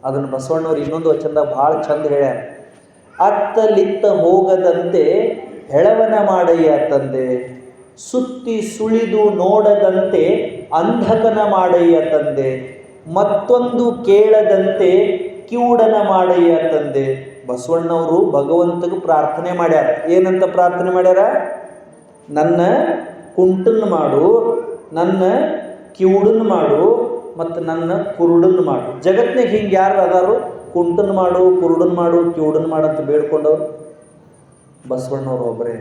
ಅದನ್ನು ಬಸವಣ್ಣವ್ರು ಇನ್ನೊಂದು ವಚನದಾಗ ಭಾಳ ಚಂದ ಹೇಳ್ಯಾರ. ಅತ್ತಲಿತ್ತ ಹೋಗದಂತೆ ಹೆಳವನ ಮಾಡಯ್ಯ ತಂದೆ, ಸುತ್ತಿ ಸುಳಿದು ನೋಡದಂತೆ ಅಂಧಕನ ಮಾಡಯ್ಯ ತಂದೆ, ಮತ್ತೊಂದು ಕೇಳದಂತೆ ಕಿವುಡನ ಮಾಡಯ್ಯ ತಂದೆ. ಬಸವಣ್ಣವರು ಭಗವಂತಗೆ ಪ್ರಾರ್ಥನೆ ಮಾಡ್ಯಾರ. ಏನಂತ ಪ್ರಾರ್ಥನೆ ಮಾಡ್ಯಾರ? ನನ್ನ ಕುಂಟನ್ನು ಮಾಡು, ನನ್ನ ಕಿವುಡನ್ನು ಮಾಡು, ಮತ್ತು ನನ್ನ ಕುರುಡನ್ನು ಮಾಡು. ಜಗತ್ತಿನಾಗ ಹಿಂಗೆ ಯಾರು ಅದಾರು? ಕುಂಟನ್ನು ಮಾಡು, ಕುರುಡನ್ನು ಮಾಡು, ಕಿವುಡನ್ನು ಮಾಡು ಅಂತ ಬೇಡ್ಕೊಂಡವ್ರು ಬಸವಣ್ಣವ್ರು ಒಬ್ಬರೇ.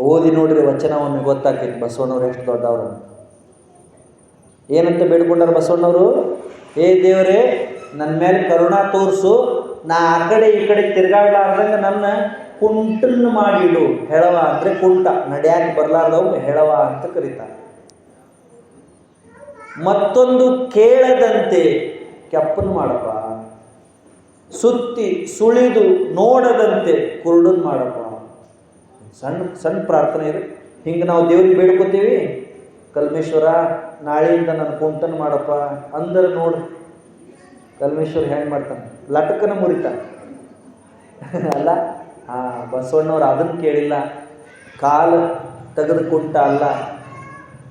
ಓದಿ ನೋಡ್ರಿ ವಚನವನ್ನು, ಗೊತ್ತಾಗ್ತೈತಿ ಬಸವಣ್ಣವ್ರು ಎಷ್ಟು ದೊಡ್ಡವ್ರು. ಏನಂತ ಬೇಡ್ಕೊಂಡಾರ ಬಸವಣ್ಣವರು? ದೇವರೇ, ನನ್ನ ಮೇಲೆ ಕರುಣಾ ತೋರಿಸು, ನಾ ಆ ಕಡೆ ಈ ಕಡೆ ತಿರ್ಗಾಡ್ಲಾರ್ದಂಗೆ ನನ್ನ ಕುಂಟನ್ನು ಮಾಡಿಡು. ಹೆಳವ ಅಂದರೆ ಕುಂಟ, ನಡ್ಯಾಕೆ ಬರಲಾರ್ದವ್ ಹೆಳವ ಅಂತ ಕರೀತಾರೆ. ಮತ್ತೊಂದು ಕೇಳದಂತೆ ಕೆಪ್ಪನ್ನು ಮಾಡಪ್ಪ, ಸುತ್ತಿ ಸುಳಿದು ನೋಡದಂತೆ ಕುರುಡನ್ನು ಮಾಡಪ್ಪ. ಸಣ್ಣ ಪ್ರಾರ್ಥನೆ ಇದೆ. ಹಿಂಗೆ ನಾವು ದೇವ್ರಿಗೆ ಬೇಡ್ಕೋತೀವಿ, ಕಲ್ಮೇಶ್ವರ ನಾಳೆಯಿಂದ ನನ್ನ ಕುಂಟನ್ನು ಮಾಡಪ್ಪ ಅಂದ್ರೆ ನೋಡ್ರಿ ಕಲ್ಮೇಶ್ವರ ಹೆಂಗೆ ಮಾಡ್ತಾನೆ, ಲಟಕನ ಮುರಿತಾನೆ ಅಲ್ಲ. ಬಸವಣ್ಣವ್ರು ಅದನ್ನು ಕೇಳಿಲ್ಲ. ಕಾಲು ತೆಗೆದು ಕುಂಟ ಅಲ್ಲ,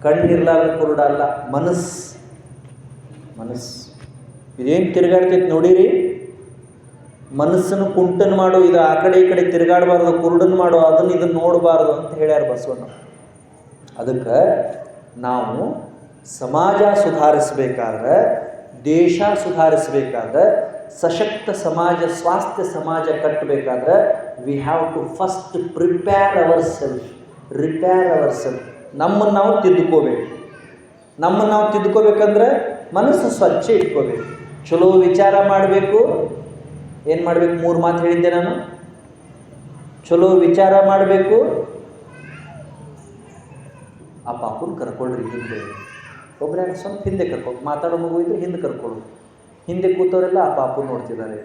ಕಣ್ಣಿರ್ಲಾರ್ದ ಕುರುಡ ಅಲ್ಲ, ಮನಸ್ಸು ಇದೇನು ತಿರುಗಾಡ್ತೈತಿ ನೋಡಿರಿ. ಮನಸ್ಸನ್ನು ಕುಂಟನ್ನು ಮಾಡು, ಇದು ಆ ಕಡೆ ಈ ಕಡೆ ತಿರುಗಾಡಬಾರ್ದು, ಕುರುಡನ್ನು ಮಾಡು, ಇದನ್ನು ನೋಡಬಾರ್ದು ಅಂತ ಹೇಳ್ಯಾರ ಬಸವಣ್ಣ. ಅದಕ್ಕೆ ನಾವು ಸಮಾಜ ಸುಧಾರಿಸಬೇಕಾದ್ರೆ, ದೇಶ ಸುಧಾರಿಸಬೇಕಾದ್ರೆ, ಸಶಕ್ತ ಸಮಾಜ, ಸ್ವಾಸ್ಥ್ಯ ಸಮಾಜ ಕಟ್ಟಬೇಕಾದ್ರೆ we have to first prepare our self. ನಮ್ಮನ್ನು ನಾವು ತಿದ್ದುಕೋಬೇಕು. ನಮ್ಮನ್ನು ನಾವು ತಿದ್ದುಕೋಬೇಕಂದ್ರೆ ಮನಸ್ಸು ಸ್ವಚ್ಛ ಇಟ್ಕೋಬೇಕು, ಚಲೋ ವಿಚಾರ ಮಾಡಬೇಕು. ಏನು ಮಾಡಬೇಕು? 3 ಮಾತು ಹೇಳಿದ್ದೆ ನಾನು. ಚಲೋ ವಿಚಾರ ಮಾಡಬೇಕು. ಆ ಪಾಪುನ ಕರ್ಕೊಳ್ರಿ ಹಿಂದೆ, ಒಬ್ಬರೇ ಸ್ವಲ್ಪ ಹಿಂದೆ ಕರ್ಕೊಂಡು ಮಾತಾಡೋ ಮಗು ಇದ್ರೆ ಹಿಂದೆ ಕರ್ಕೊಳ್ಳು. ಹಿಂದೆ ಕೂತವರೆಲ್ಲ ಆ ಪಾಪು ನೋಡ್ತಿದ್ದಾರೆ.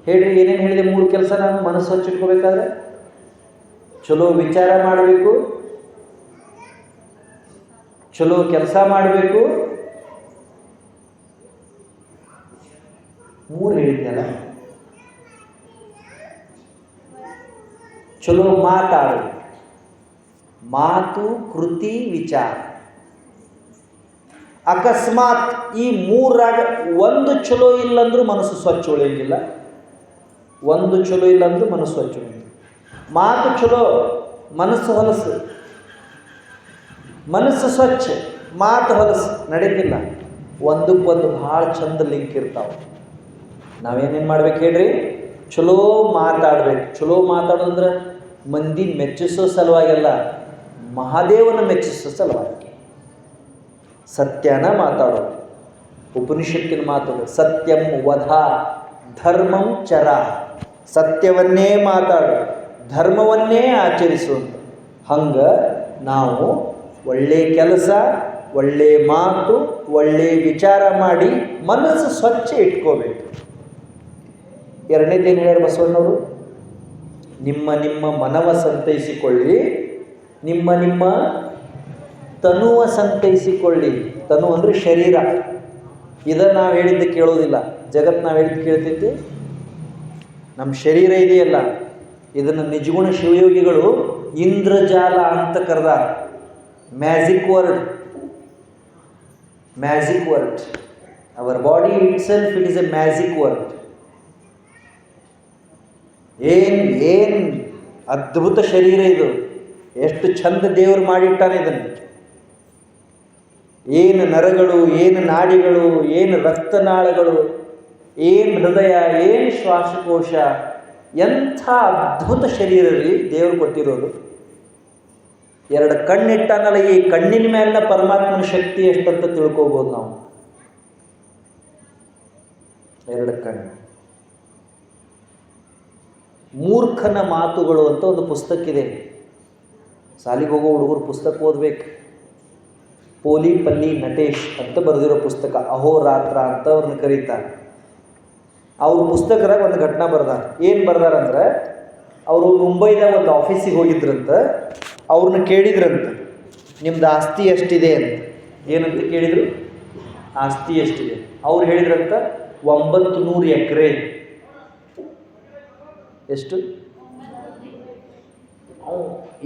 ಹೇಳ್ರಿ, ಏನೇನು ಹೇಳಿದೆ? 3 ಕೆಲಸ ನಾನು ಮನಸ್ಸು ಸ್ವಚ್ಛ ಇಟ್ಕೋಬೇಕಾದ್ರೆ ಚಲೋ ವಿಚಾರ ಮಾಡಬೇಕು, ಚಲೋ ಕೆಲಸ ಮಾಡಬೇಕು, 3 ಹೇಳಿದ್ನಲ್ಲ. ಚಲೋ ಮಾತಾಡು, ಮಾತು, ಕೃತಿ, ವಿಚಾರ. ಅಕಸ್ಮಾತ್ ಈ ಮೂರಾಗ ಒಂದು ಚಲೋ ಇಲ್ಲಂದ್ರೂ ಮನಸ್ಸು ಸ್ವಚ್ಛ ಉಳಿಯಂಗಿಲ್ಲ. ಒಂದು ಚಲೋ ಇಲ್ಲಂದ್ರೂ ಮನಸ್ಸು ಸ್ವಚ್ಛ ಉಳಿಯಂಗಿಲ್ಲ. ಮಾತು ಚಲೋ, ಮನಸ್ಸು ಹೊಲಸು. ಮನಸ್ಸು ಸ್ವಚ್ಛ, ಮಾತು ಹೊಲಸು ನಡೀತಿಲ್ಲ. ಒಂದಕ್ಕೊಂದು ಭಾಳ ಚಂದ ಲಿಂಕ್ ಇರ್ತಾವೆ. ನಾವೇನೇನು ಮಾಡ್ಬೇಕು ಹೇಳ್ರಿ? ಚಲೋ ಮಾತಾಡ್ಬೇಕು. ಚಲೋ ಮಾತಾಡೋದಂದ್ರೆ ಮಂದಿ ಮೆಚ್ಚಿಸೋ ಸಲುವಾಗಿಲ್ಲ, ಮಹಾದೇವನ ಮೆಚ್ಚಿಸೋ ಸಲುವಾಗಿ. ಸತ್ಯನ ಮಾತಾಡೋದು. ಉಪನಿಷತ್ತಿನ ಮಾತು ಸತ್ಯಂ ವಧ ಧರ್ಮಂ ಚರ. ಸತ್ಯವನ್ನೇ ಮಾತಾಡು, ಧರ್ಮವನ್ನೇ ಆಚರಿಸುವಂತ. ಹಂಗೆ ನಾವು ಒಳ್ಳೆಯ ಕೆಲಸ, ಒಳ್ಳೆಯ ಮಾತು, ಒಳ್ಳೆಯ ವಿಚಾರ ಮಾಡಿ ಮನಸ್ಸು ಸ್ವಚ್ಛ ಇಟ್ಕೋಬೇಕು. ಎರಡನೇದೇನು ಹೇಳ್ಯಾರ ಬಸವಣ್ಣವರು? ನಿಮ್ಮ ನಿಮ್ಮ ಮನವ ಸಂತೈಸಿಕೊಳ್ಳಿ, ನಿಮ್ಮ ನಿಮ್ಮ ತನುವ ಸಂತೈಸಿಕೊಳ್ಳಿ. ತನು ಅಂದರೆ ಶರೀರ. ಇದನ್ನು ನಾವು ಹೇಳಿದ್ದು ಕೇಳೋದಿಲ್ಲ, ಜಗತ್ತು ನಾವು ಹೇಳಿದ್ದು ಕೇಳ್ತೈತಿ. ನಮ್ಮ ಶರೀರ ಇದೆಯಲ್ಲ, ಇದನ್ನು ನಿಜಗುಣ ಶಿವಯೋಗಿಗಳು ಇಂದ್ರಜಾಲ ಅಂತ ಕರೆದಾರ. Magic word, magic word. Our body itself it is a magic word. ಏನು ಅದ್ಭುತ ಶರೀರ ಇದು! ಎಷ್ಟು ಚಂದ ದೇವರು ಮಾಡಿಟ್ಟಾನೆ ಇದನ್ನು. ಏನು ನರಗಳು, ಏನು ನಾಡಿಗಳು, ಏನು ರಕ್ತನಾಳಗಳು, ಏನು ಹೃದಯ, ಏನು ಶ್ವಾಸಕೋಶ, ಎಂಥ ಅದ್ಭುತ ಶರೀರ ರೀ ದೇವರು ಕೊಟ್ಟಿರೋದು. ಎರಡು ಕಣ್ಣಿಟ್ಟಾನಲ್ಲ, ಈ ಕಣ್ಣಿನ ಮೇಲಿನ ಪರಮಾತ್ಮನ ಶಕ್ತಿ ಎಷ್ಟಂತ ತಿಳ್ಕೊಬೋದು ನಾವು. ಎರಡು ಕಣ್ಣು. ಮೂರ್ಖನ ಮಾತುಗಳು ಅಂತ ಒಂದು ಪುಸ್ತಕ ಇದೆ. ಶಾಲೆಗೆ ಹೋಗೋ ಹುಡುಗರು ಪುಸ್ತಕ ಓದ್ಬೇಕು. ಪೋಲಿಪಲ್ಲಿ ನಟೇಶ್ ಅಂತ ಬರೆದಿರೋ ಪುಸ್ತಕ, ಅಹೋರಾತ್ರ ಅಂತ ಅವ್ರನ್ನ ಕರೀತಾರೆ. ಅವ್ರ ಪುಸ್ತಕದಾಗ ಒಂದು ಘಟನಾ ಬರ್ದಾರ. ಏನು ಬರ್ದಾರಂದ್ರೆ, ಅವರು ಮುಂಬೈದಾಗ ಒಂದು ಆಫೀಸಿಗೆ ಹೋಗಿದ್ರಂತ. ಅವ್ರನ್ನ ಕೇಳಿದ್ರಂತ, ನಿಮ್ದು ಆಸ್ತಿ ಎಷ್ಟಿದೆ ಅಂತ. ಏನಂತ ಕೇಳಿದರು? ಆಸ್ತಿ ಎಷ್ಟಿದೆ? ಅವ್ರು ಹೇಳಿದ್ರಂತ 900 ಎಕರೆ. ಎಷ್ಟು?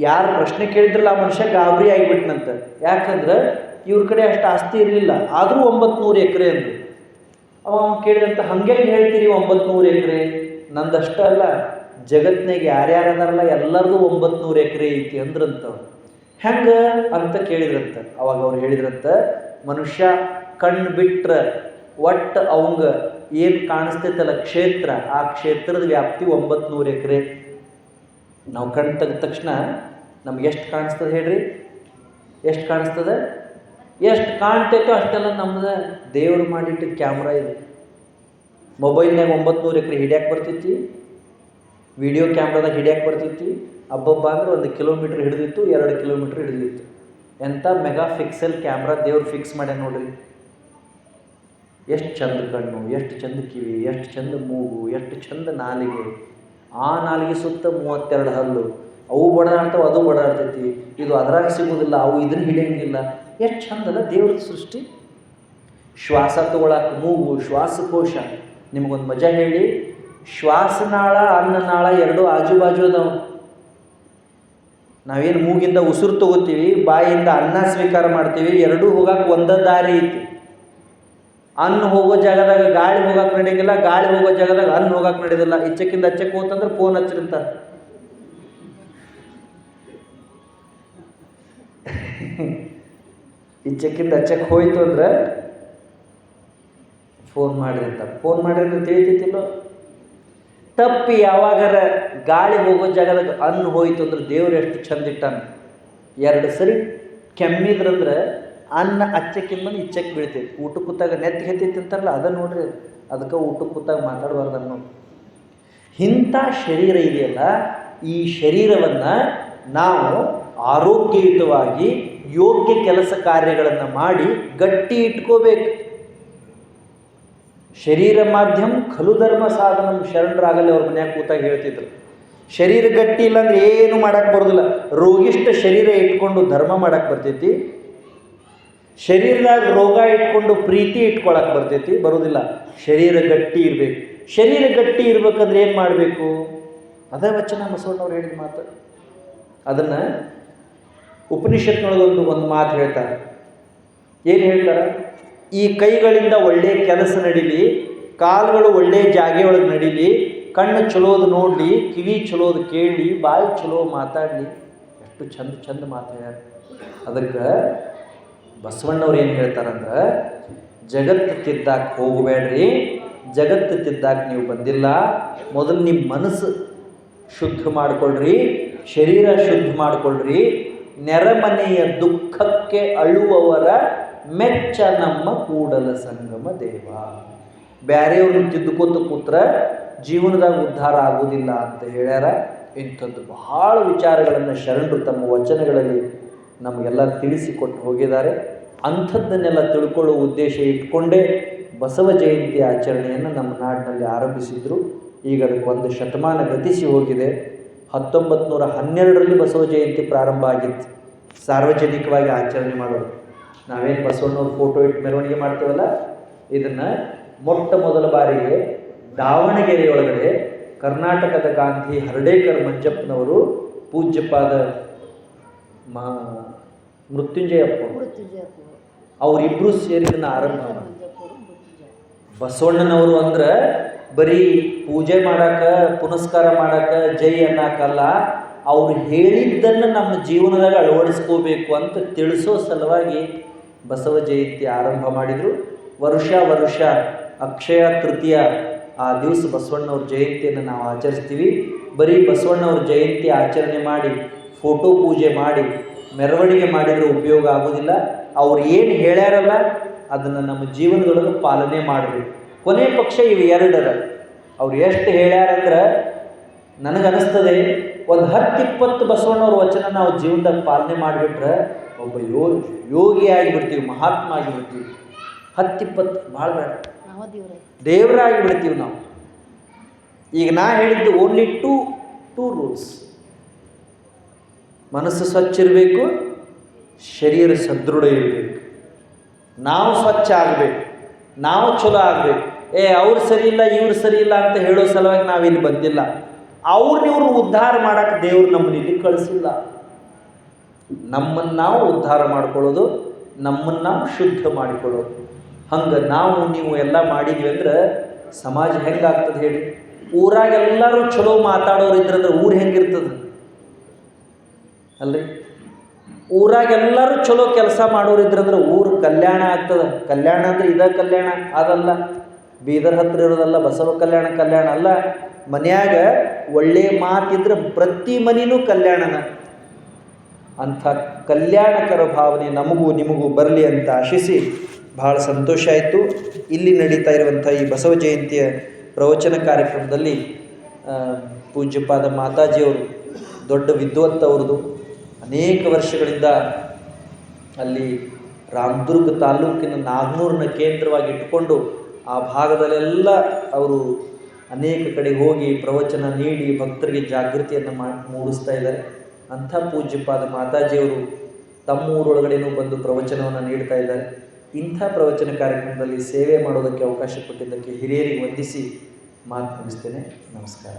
ಯಾರು ಪ್ರಶ್ನೆ ಕೇಳಿದ್ರಲ್ಲ ಆ ಮನುಷ್ಯ ಗಾಬರಿ ಆಗಿಬಿಟ್ನಂತ. ಯಾಕಂದ್ರೆ ಇವ್ರ ಕಡೆ ಅಷ್ಟು ಆಸ್ತಿ ಇರಲಿಲ್ಲ, ಆದರೂ 900 ಎಕರೆ ಅಂದರು. ಅವ ಕೇಳಿದಂತ, ಹಂಗೆ ಹೇಳ್ತೀರಿ 900 ಎಕರೆ? ನಂದಷ್ಟ ಅಲ್ಲ, ಜಗತ್ನಾಗ ಯಾರ್ಯಾರು ಅದಾರಲ್ಲ ಎಲ್ಲರದು 900 ಎಕರೆ ಐತಿ ಅಂದ್ರಂತ. ಹೆಂಗೆ ಅಂತ ಕೇಳಿದ್ರಂತ. ಅವಾಗ ಅವ್ರು ಹೇಳಿದ್ರಂತ, ಮನುಷ್ಯ ಕಣ್ಣು ಬಿಟ್ರೆ ಒಟ್ಟು ಅವಂಗ ಏನು ಕಾಣಿಸ್ತೈತಲ್ಲ ಕ್ಷೇತ್ರ, ಆ ಕ್ಷೇತ್ರದ ವ್ಯಾಪ್ತಿ 900 ಎಕರೆ. ನಾವು ಕಣ್ಣು ತೆಗೆದ ತಕ್ಷಣ ನಮ್ಗೆ ಎಷ್ಟು ಕಾಣಿಸ್ತದೆ ಹೇಳ್ರಿ? ಎಷ್ಟು ಕಾಣಿಸ್ತದೆ? ಎಷ್ಟು ಕಾಣ್ತೈತೋ ಅಷ್ಟೆಲ್ಲ ನಮ್ದು ದೇವರು ಮಾಡಿಟ್ಟು ಕ್ಯಾಮ್ರಾ ಇದೆ. ಮೊಬೈಲ್ನಾಗ 900 ಎಕರೆ ಹಿಡಿಯಕ್ಕೆ ಬರ್ತೈತಿ, ವಿಡಿಯೋ ಕ್ಯಾಮ್ರಾದಾಗ ಹಿಡಿಯಕ್ಕೆ ಬರ್ತೈತಿ. ಹಬ್ಬಬ್ಬ ಅಂದ್ರೆ 1 ಕಿಲೋಮೀಟ್ರ್ ಹಿಡಿದಿತ್ತು, 2 ಕಿಲೋಮೀಟ್ರ್ ಹಿಡಿದಿತ್ತು. ಎಂಥ ಮೆಗಾ ಫಿಕ್ಸೆಲ್ ಕ್ಯಾಮ್ರಾ ದೇವ್ರು ಫಿಕ್ಸ್ ಮಾಡ್ಯಾನ ನೋಡ್ರಿ. ಎಷ್ಟು ಚಂದ ಕಣ್ಣು, ಎಷ್ಟು ಚಂದ ಕಿವಿ, ಎಷ್ಟು ಚಂದ ಮೂಗು, ಎಷ್ಟು ಚಂದ ನಾಲಿಗೆ. ಆ ನಾಲಿಗೆ ಸುತ್ತ 32 ಹಲ್ಲು. ಅವು ಬಡಾಡ್ತಾವೆ, ಅದು ಬಡಾಡ್ತೈತಿ. ಇದು ಅದ್ರಾಗ ಸಿಗೋದಿಲ್ಲ, ಅವು ಇದನ್ನು ಹಿಡಿಯಂಗಿಲ್ಲ. ಎಷ್ಟು ಚಂದಲ್ಲ ದೇವ್ರ ಸೃಷ್ಟಿ. ಶ್ವಾಸ ತಗೊಳಕ್ಕೆ ಮೂಗು, ಶ್ವಾಸಕೋಶ. ನಿಮಗೊಂದು ಮಜಾ ಹೇಳಿ, ಶ್ವಾಸನಾಳ ಅನ್ನನಾಳ ಎರಡೂ ಆಜು ಬಾಜು ಅದಾವ. ನಾವೇನು ಮೂಗಿಂದ ಉಸಿರು ತಗೋತೀವಿ, ಬಾಯಿಯಿಂದ ಅನ್ನ ಸ್ವೀಕಾರ ಮಾಡ್ತೀವಿ, ಎರಡೂ ಹೋಗಕ್ಕೆ ಒಂದೇ ದಾರಿ ಐತಿ. ಅನ್ನ ಹೋಗೋ ಜಾಗದಾಗ ಗಾಳಿ ಹೋಗಕ್ಕೆ ನಡೆಯಂಗಿಲ್ಲ, ಗಾಳಿ ಹೋಗೋ ಜಾಗದಾಗ ಅನ್ನ ಹೋಗಕ್ಕೆ ನಡೆಯೋದಿಲ್ಲ. ಇಚ್ಚಕ್ಕಿಂದ ಅಚ್ಚಕ್ಕೆ ಹೋತಂದ್ರೆ ಫೋನ್ ಹಚ್ಚಿರಂತ. ಇಚ್ಚಕ್ಕಿಂದ ಅಚ್ಚಕ್ಕೆ ಹೋಯ್ತು ಅಂದ್ರೆ ಫೋನ್ ಮಾಡ್ರಿ ಅಂತ. ಫೋನ್ ಮಾಡ್ರಿ ಅಂತ ತಿಳಿತೈತಿಲ್ಲ. ತಪ್ಪಿ ಯಾವಾಗಾರ ಗಾಳಿ ಹೋಗೋ ಜಾಗದಾಗ ಅನ್ನ ಹೋಯ್ತು ಅಂದ್ರೆ ದೇವ್ರು ಎಷ್ಟು ಚಂದ ಇಟ್ಟಾನ. 2 ಸರಿ ಕೆಮ್ಮಿದ್ರಂದ್ರೆ ಅನ್ನ ಅಚ್ಚಕ್ಕಿಂತ ಇಚ್ಚಕ್ಕೆ ಬೀಳ್ತೈತಿ. ಊಟಕ್ಕೆ ಕೂತಾಗ ನೆತ್ತಿ ಹೆತ್ತೈತಿ ಅಂತಾರಲ್ಲ, ಅದನ್ನು ನೋಡ್ರಿ. ಅದಕ್ಕೆ ಊಟಕ್ಕೆ ಕೂತಾಗ ಮಾತಾಡಬಾರ್ದು ಅನ್ನೋ. ಇಂಥ ಶರೀರ ಇದೆಯಲ್ಲ, ಈ ಶರೀರವನ್ನು ನಾವು ಆರೋಗ್ಯಯುತವಾಗಿ ಯೋಗ್ಯ ಕೆಲಸ ಕಾರ್ಯಗಳನ್ನು ಮಾಡಿ ಗಟ್ಟಿ ಇಟ್ಕೋಬೇಕು. ಶರೀರ ಮಾಧ್ಯಮ ಖಲು ಧರ್ಮ ಸಾಧನ ಶರಣರಾಗಲಿ ಅವ್ರ ಮನ್ಯಾಗ ಕೂತಾಗ ಹೇಳ್ತಿದ್ರು. ಶರೀರ ಗಟ್ಟಿ ಇಲ್ಲಾಂದ್ರೆ ಏನು ಮಾಡಕ್ಕೆ ಬರೋದಿಲ್ಲ. ರೋಗಿಷ್ಠ ಶರೀರ ಇಟ್ಕೊಂಡು ಧರ್ಮ ಮಾಡಕ್ಕೆ ಬರ್ತೈತಿ. ಶರೀರದಾಗ ರೋಗ ಇಟ್ಕೊಂಡು ಪ್ರೀತಿ ಇಟ್ಕೊಳಕ್ಕೆ ಬರ್ತೈತಿ? ಬರೋದಿಲ್ಲ. ಶರೀರ ಗಟ್ಟಿ ಇರಬೇಕು. ಶರೀರ ಗಟ್ಟಿ ಇರ್ಬೇಕಂದ್ರೆ ಏನು ಮಾಡಬೇಕು? ಅದೇ ವಚನ ಬಸವಣ್ಣವ್ರು ಹೇಳಿದ ಮಾತು. ಅದನ್ನು ಉಪನಿಷತ್ನೊಳಗೊಂದು ಒಂದು ಮಾತು ಹೇಳ್ತಾರೆ. ಏನು ಹೇಳ್ತಾರೆ? ಈ ಕೈಗಳಿಂದ ಒಳ್ಳೆಯ ಕೆಲಸ ನಡೀಲಿ, ಕಾಲುಗಳು ಒಳ್ಳೆಯ ಜಾಗೆಯೊಳಗೆ ನಡೀಲಿ, ಕಣ್ಣು ಚಲೋದು ನೋಡಲಿ, ಕಿವಿ ಚಲೋದು ಕೇಳಲಿ, ಬಾಯಿ ಚಲೋ ಮಾತಾಡಲಿ. ಎಷ್ಟು ಚಂದ ಚಂದ ಮಾತು ಹೇಳ್ಯಾರ. ಅದಕ್ಕೆ ಬಸವಣ್ಣವ್ರು ಏನು ಹೇಳ್ತಾರಂದ್ರೆ, ಜಗತ್ತು ತಿದ್ದಾಕ ಹೋಗಬೇಡ್ರಿ, ಜಗತ್ತು ತಿದ್ದಾಕ ನೀವು ಬಂದಿಲ್ಲ. ಮೊದಲು ನಿಮ್ಮ ಮನಸ್ಸು ಶುದ್ಧ ಮಾಡಿಕೊಳ್ಳ್ರಿ, ಶರೀರ ಶುದ್ಧ ಮಾಡಿಕೊಳ್ಳ್ರಿ. ನೆರೆಮನೆಯ ದುಃಖಕ್ಕೆ ಅಳುವವರ ಮೆಚ್ಚ ನಮ್ಮ ಕೂಡಲ ಸಂಗಮ ದೇವ. ಬ್ಯಾರೆಯವ್ರನ್ನ ತಿದ್ದುಕೊತ ಕೂತ್ರ ಜೀವನದಾಗ ಉದ್ಧಾರ ಆಗುವುದಿಲ್ಲ ಅಂತ ಹೇಳ್ಯಾರ. ಇಂಥದ್ದು ಬಹಳ ವಿಚಾರಗಳನ್ನು ಶರಣರು ತಮ್ಮ ವಚನಗಳಲ್ಲಿ ನಮಗೆಲ್ಲ ತಿಳಿಸಿಕೊಟ್ಟು ಹೋಗಿದ್ದಾರೆ. ಅಂಥದ್ದನ್ನೆಲ್ಲ ತಿಳ್ಕೊಳ್ಳೋ ಉದ್ದೇಶ ಇಟ್ಕೊಂಡೇ ಬಸವ ಜಯಂತಿ ಆಚರಣೆಯನ್ನು ನಮ್ಮ ನಾಡಿನಲ್ಲಿ ಆರಂಭಿಸಿದರು. ಈಗ ಅದಕ್ಕೆ ಒಂದು ಶತಮಾನ ಗತಿಸಿ ಹೋಗಿದೆ. 1912ರಲ್ಲಿ ಬಸವ ಜಯಂತಿ ಪ್ರಾರಂಭ ಆಗಿತ್ತು, ಸಾರ್ವಜನಿಕವಾಗಿ ಆಚರಣೆ ಮಾಡೋದು. ನಾವೇನು ಬಸವಣ್ಣವ್ರ ಫೋಟೋ ಇಟ್ಟು ಮೆರವಣಿಗೆ ಮಾಡ್ತೀವಲ್ಲ, ಇದನ್ನು ಮೊಟ್ಟ ಮೊದಲ ಬಾರಿಗೆ ದಾವಣಗೆರೆಯೊಳಗಡೆ ಕರ್ನಾಟಕದ ಗಾಂಧಿ ಹರ್ಡೇಕರ್ ಮಂಜಪ್ಪನವರು ಪೂಜ್ಯಪಾದ ಮೃತ್ಯುಂಜಯಪ್ಪ ಅವರಿಬ್ಬರು ಸೇರಿ ಇದನ್ನು ಆರಂಭ ಮಾಡಿ. ಬಸವಣ್ಣನವರು ಅಂದ್ರೆ ಬರೀ ಪೂಜೆ ಮಾಡಕ್ಕೆ, ಪುನಸ್ಕಾರ ಮಾಡಕ್ಕೆ, ಜೈ ಅನ್ನಕ್ಕಲ್ಲ, ಅವ್ರು ಹೇಳಿದ್ದನ್ನು ನಮ್ಮ ಜೀವನದಾಗ ಅಳವಡಿಸ್ಕೋಬೇಕು ಅಂತ ತಿಳಿಸೋ ಸಲುವಾಗಿ ಬಸವ ಜಯಂತಿ ಆರಂಭ ಮಾಡಿದರು. ವರ್ಷ ಅಕ್ಷಯ ತೃತೀಯ ಆ ದಿವಸ ಬಸವಣ್ಣವ್ರ ಜಯಂತಿಯನ್ನು ನಾವು ಆಚರಿಸ್ತೀವಿ. ಬರೀ ಬಸವಣ್ಣವ್ರ ಜಯಂತಿ ಆಚರಣೆ ಮಾಡಿ, ಫೋಟೋ ಪೂಜೆ ಮಾಡಿ, ಮೆರವಣಿಗೆ ಮಾಡಿದರೆ ಉಪಯೋಗ ಆಗೋದಿಲ್ಲ. ಅವ್ರು ಏನು ಹೇಳ್ಯಾರಲ್ಲ ಅದನ್ನು ನಮ್ಮ ಜೀವನದೊಳಗೆ ಪಾಲನೆ ಮಾಡಬೇಕು. ಕೊನೆ ಪಕ್ಷ ಇವು ಎರಡರ ಅವ್ರು ಎಷ್ಟು ಹೇಳ್ಯಾರಂದ್ರೆ, ನನಗನ್ನಿಸ್ತದೆ ಒಂದು 10-20 ಬಸವಣ್ಣವ್ರ ವಚನ ನಾವು ಜೀವನದಾಗ ಪಾಲನೆ ಮಾಡಿಬಿಟ್ರೆ ಒಬ್ಬ ಯೋಗಿ ಆಗಿಬಿಡ್ತೀವಿ, ಮಹಾತ್ಮ ಆಗಿಬಿಡ್ತೀವಿ. 10-20 ಭಾಳ ಬೇಡ, ದೇವರಾಗಿ ಬಿಡ್ತೀವಿ ನಾವು. ಈಗ ನಾ ಹೇಳಿದ್ದು ಓನ್ಲಿ ಟೂ ರೂಲ್ಸ್. ಮನಸ್ಸು ಸ್ವಚ್ಛ ಇರಬೇಕು, ಶರೀರ ಸದೃಢ ಇರಬೇಕು. ನಾವು ಸ್ವಚ್ಛ ಆಗಬೇಕು, ನಾವು ಚಲೋ ಆಗಬೇಕು. ಅವ್ರು ಸರಿ ಇಲ್ಲ, ಇವ್ರು ಸರಿ ಇಲ್ಲ ಅಂತ ಹೇಳೋ ಸಲುವಾಗಿ ನಾವಿಲ್ಲಿ ಬಂದಿಲ್ಲ. ಇವ್ರು ಉದ್ಧಾರ ಮಾಡೋಕ್ಕೆ ದೇವ್ರು ನಮ್ಮನ್ನ ಇಲ್ಲಿ ಕಳಿಸಿಲ್ಲ. ನಮ್ಮನ್ನು ನಾವು ಉದ್ಧಾರ ಮಾಡ್ಕೊಳ್ಳೋದು, ನಮ್ಮನ್ನು ನಾವು ಶುದ್ಧ ಮಾಡಿಕೊಳ್ಳೋದು. ಹಂಗೆ ನಾವು ನೀವು ಎಲ್ಲ ಮಾಡಿದ್ವಿ ಅಂದ್ರೆ ಸಮಾಜ ಹೆಂಗಾಗ್ತದೆ ಹೇಳಿ? ಊರಾಗೆಲ್ಲರೂ ಚಲೋ ಮಾತಾಡೋರು ಇದ್ರಂದ್ರೆ ಊರು ಹೆಂಗಿರ್ತದೆ ಅಲ್ರಿ? ಊರಾಗೆಲ್ಲರೂ ಚಲೋ ಕೆಲಸ ಮಾಡೋರು ಇದ್ರಂದ್ರೆ ಊರು ಕಲ್ಯಾಣ ಆಗ್ತದೆ. ಕಲ್ಯಾಣ ಅಂದರೆ ಇದ ಕಲ್ಯಾಣ ಅದಲ್ಲ, ಬೀದರ್ ಹತ್ರ ಇರೋದಲ್ಲ, ಬಸವ ಕಲ್ಯಾಣ ಅಲ್ಲ. ಮನ್ಯಾಗ ಒಳ್ಳೆ ಮಾತಿದ್ರೆ ಪ್ರತಿ ಮನೆಯೂ ಕಲ್ಯಾಣನ. ಅಂಥ ಕಲ್ಯಾಣಕರ ಭಾವನೆ ನಮಗೂ ನಿಮಗೂ ಬರಲಿ ಅಂತ ಆಶಿಸಿ ಭಾಳ ಸಂತೋಷ ಆಯಿತು. ಇಲ್ಲಿ ನಡೀತಾ ಇರುವಂಥ ಈ ಬಸವ ಜಯಂತಿಯ ಪ್ರವಚನ ಕಾರ್ಯಕ್ರಮದಲ್ಲಿ ಪೂಜ್ಯಪಾದ ಮಾತಾಜಿಯವರು ದೊಡ್ಡ ವಿದ್ವತ್ ಅವ್ರದ್ದು. ಅನೇಕ ವರ್ಷಗಳಿಂದ ಅಲ್ಲಿ ರಾಮದುರ್ಗ ತಾಲೂಕಿನ ನಾಗನೂರನ್ನ ಕೇಂದ್ರವಾಗಿ ಇಟ್ಟುಕೊಂಡು ಆ ಭಾಗದಲ್ಲೆಲ್ಲ ಅವರು ಅನೇಕ ಕಡೆ ಹೋಗಿ ಪ್ರವಚನ ನೀಡಿ ಭಕ್ತರಿಗೆ ಜಾಗೃತಿಯನ್ನು ಮೂಡಿಸ್ತಾ ಇದ್ದಾರೆ. ಅಂಥ ಪೂಜ್ಯಪಾದ ಮಾತಾಜಿಯವರು ತಮ್ಮ ಊರೊಳಗಡೆನೂ ಬಂದು ಪ್ರವಚನವನ್ನು ನೀಡ್ತಾ ಇದ್ದಾರೆ. ಇಂಥ ಪ್ರವಚನ ಕಾರ್ಯಕ್ರಮದಲ್ಲಿ ಸೇವೆ ಮಾಡೋದಕ್ಕೆ ಅವಕಾಶ ಕೊಟ್ಟಿದ್ದಕ್ಕೆ ಹಿರಿಯರಿಗೆ ವಂದಿಸಿ ಮಾತು ಮುಗಿಸ್ತೇನೆ. ನಮಸ್ಕಾರ.